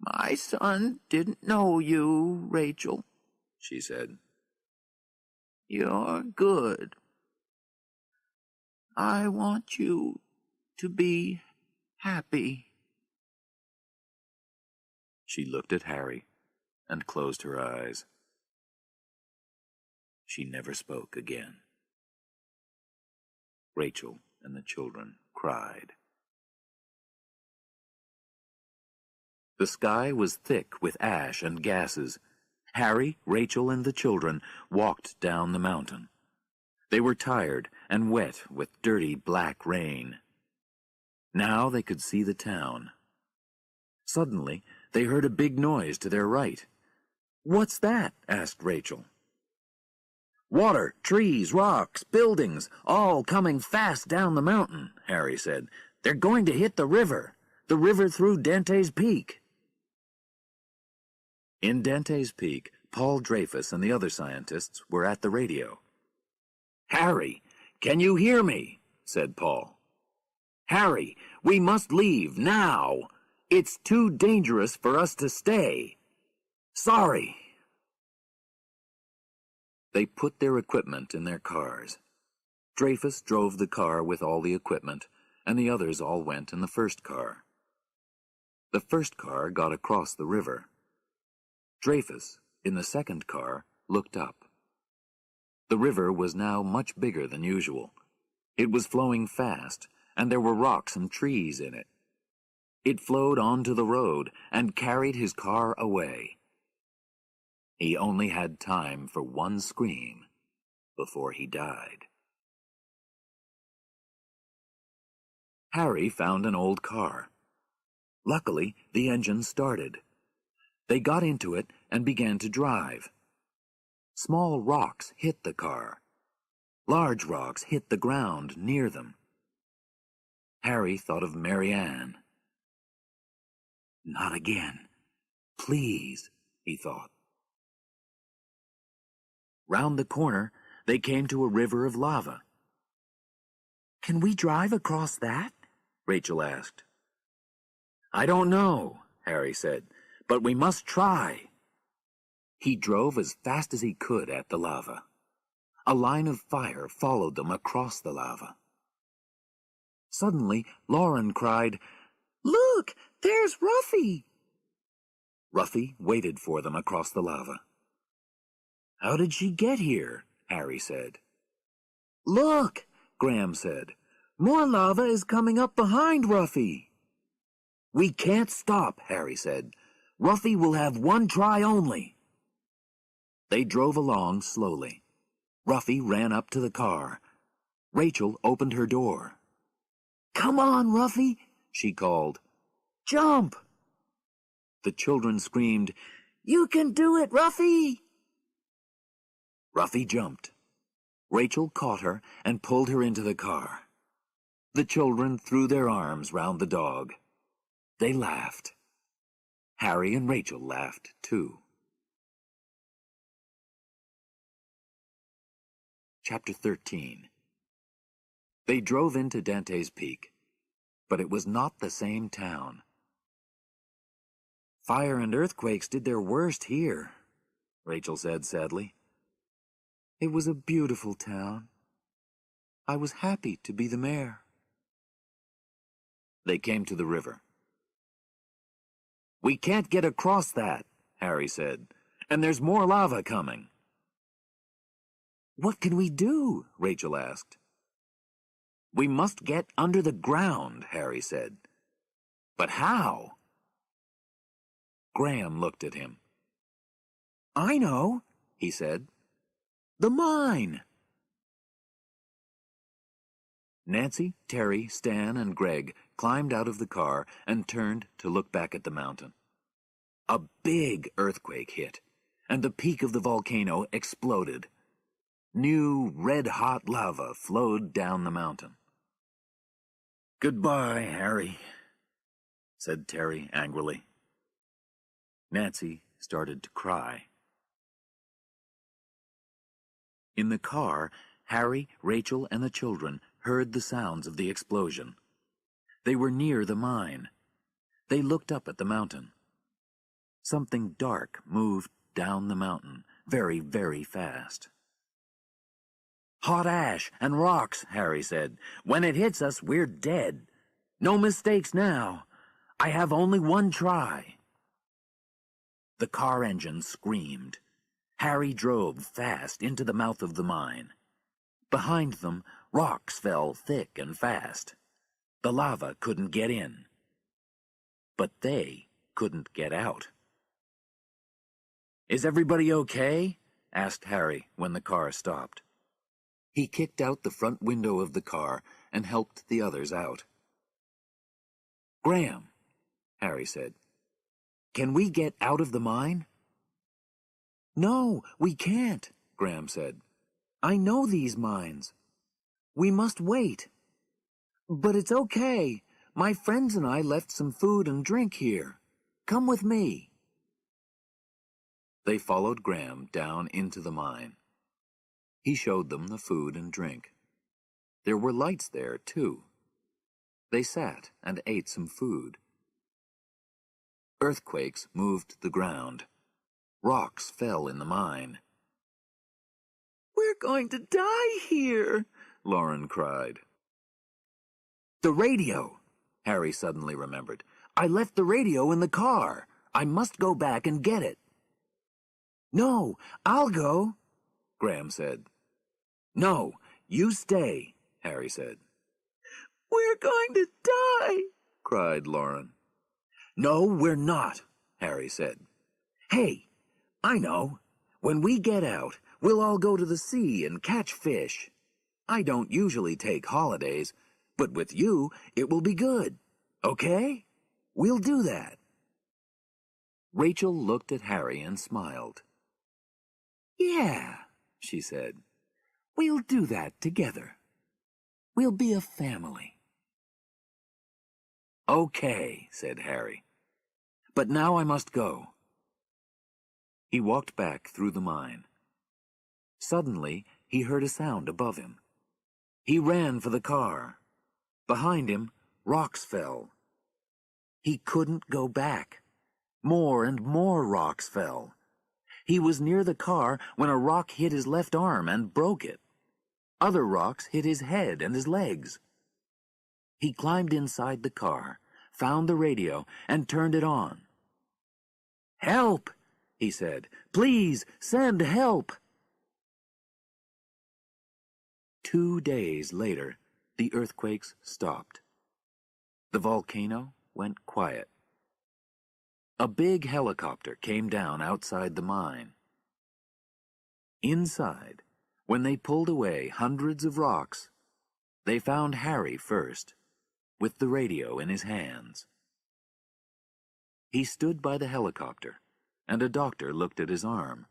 My son didn't know you, Rachel, she said. You're good. I want you to be happy. She looked at Harry and closed her eyes. She never spoke again. Rachel and the children cried. The sky was thick with ash and gases. Harry, Rachel, and the children walked down the mountain. They were tired and wet with dirty black rain. Now they could see the town. Suddenly, they heard a big noise to their right. "What's that?" asked Rachel. "Water, trees, rocks, buildings, all coming fast down the mountain," Harry said. "They're going to hit the river through Dantes Peak." In Dantes Peak, Paul Dreyfus and the other scientists were at the radio. "Harry, can you hear me?" said Paul. "Harry, we must leave now. It's too dangerous for us to stay. Sorry." They put their equipment in their cars. Dreyfus drove the car with all the equipment, and the others all went in the first car. The first car got across the river. Dreyfus, in the second car, looked up. The river was now much bigger than usual. It was flowing fast, and there were rocks and trees in it. It flowed onto the road and carried his car away. He only had time for one scream before he died. Harry found an old car. Luckily, the engine started. They got into it and began to drive. Small rocks hit the car. Large rocks hit the ground near them. Harry thought of Mary Ann. Not again. Please, he thought. Round the corner, they came to a river of lava. Can we drive across that? Rachel asked. I don't know, Harry said, but we must try. He drove as fast as he could at the lava. A line of fire followed them across the lava. Suddenly, Lauren cried, Look, there's Ruffy! Ruffy waited for them across the lava. How did she get here? Harry said. Look, Graham said. more lava is coming up behind Ruffy. We can't stop, Harry said. Ruffy will have one try only. They drove along slowly. Ruffy ran up to the car. Rachel opened her door. Come on, Ruffy, she called. Jump! The children screamed, You can do it, Ruffy! Ruffy jumped. Rachel caught her and pulled her into the car. The children threw their arms round the dog. They laughed. Harry and Rachel laughed, too. Chapter 13. They drove into Dantes Peak, but it was not the same town. Fire and earthquakes did their worst here, Rachel said sadly. It was a beautiful town. I was happy to be the mayor. They came to the river. We can't get across that, Harry said, and there's more lava coming. What can we do? Rachel asked. We must get under the ground, Harry said. But how? Graham looked at him. I know, he said. The mine. Nancy, Terry, Stan, and Greg climbed out of the car and turned to look back at the mountain. A big earthquake hit, and the peak of the volcano exploded. New, red-hot lava flowed down the mountain. Goodbye, Harry, said Terry angrily. Nancy started to cry. In the car, Harry, Rachel, and the children heard the sounds of the explosion. They were near the mine. They looked up at the mountain. Something dark moved down the mountain, very, very fast. Hot ash and rocks, Harry said. When it hits us, we're dead. No mistakes now. I have only one try. The car engine screamed. Harry drove fast into the mouth of the mine. Behind them, rocks fell thick and fast. The lava couldn't get in. But they couldn't get out. Is everybody okay? Asked Harry when the car stopped. He kicked out the front window of the car and helped the others out. Graham, Harry said, can we get out of the mine? No, we can't, Graham said. I know these mines. We must wait. But it's okay. My friends and I left some food and drink here. Come with me. They followed Graham down into the mine. He showed them the food and drink. There were lights there, too. They sat and ate some food. Earthquakes moved the ground. Rocks fell in the mine. We're going to die here, Lauren cried. The radio, Harry suddenly remembered. I left the radio in the car. I must go back and get it. No, I'll go, Graham said. No, you stay, Harry said. We're going to die, cried Lauren. No, we're not, Harry said. Hey, I know. When we get out, we'll all go to the sea and catch fish. I don't usually take holidays, but with you, it will be good. Okay? We'll do that. Rachel looked at Harry and smiled. Yeah, she said. We'll do that together. We'll be a family. "Okay," said Harry. "But now I must go." He walked back through the mine. Suddenly, he heard a sound above him. He ran for the car. Behind him, rocks fell. He couldn't go back. More and more rocks fell. He was near the car when a rock hit his left arm and broke it. Other rocks hit his head and his legs. He climbed inside the car, found the radio, and turned it on. "Help!" he said. "Please, send help!" 2 days later, the earthquakes stopped. The volcano went quiet. A big helicopter came down outside the mine. Inside, when they pulled away hundreds of rocks, they found Harry first, with the radio in his hands. He stood by the helicopter, and a doctor looked at his arm.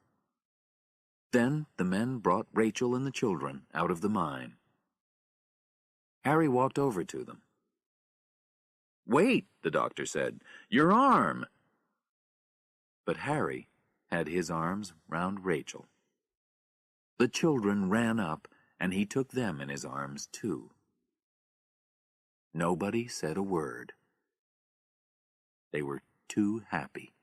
Then the men brought Rachel and the children out of the mine. Harry walked over to them. "Wait," the doctor said, "your arm!" But Harry had his arms round Rachel. The children ran up, and he took them in his arms too. Nobody said a word. They were too happy.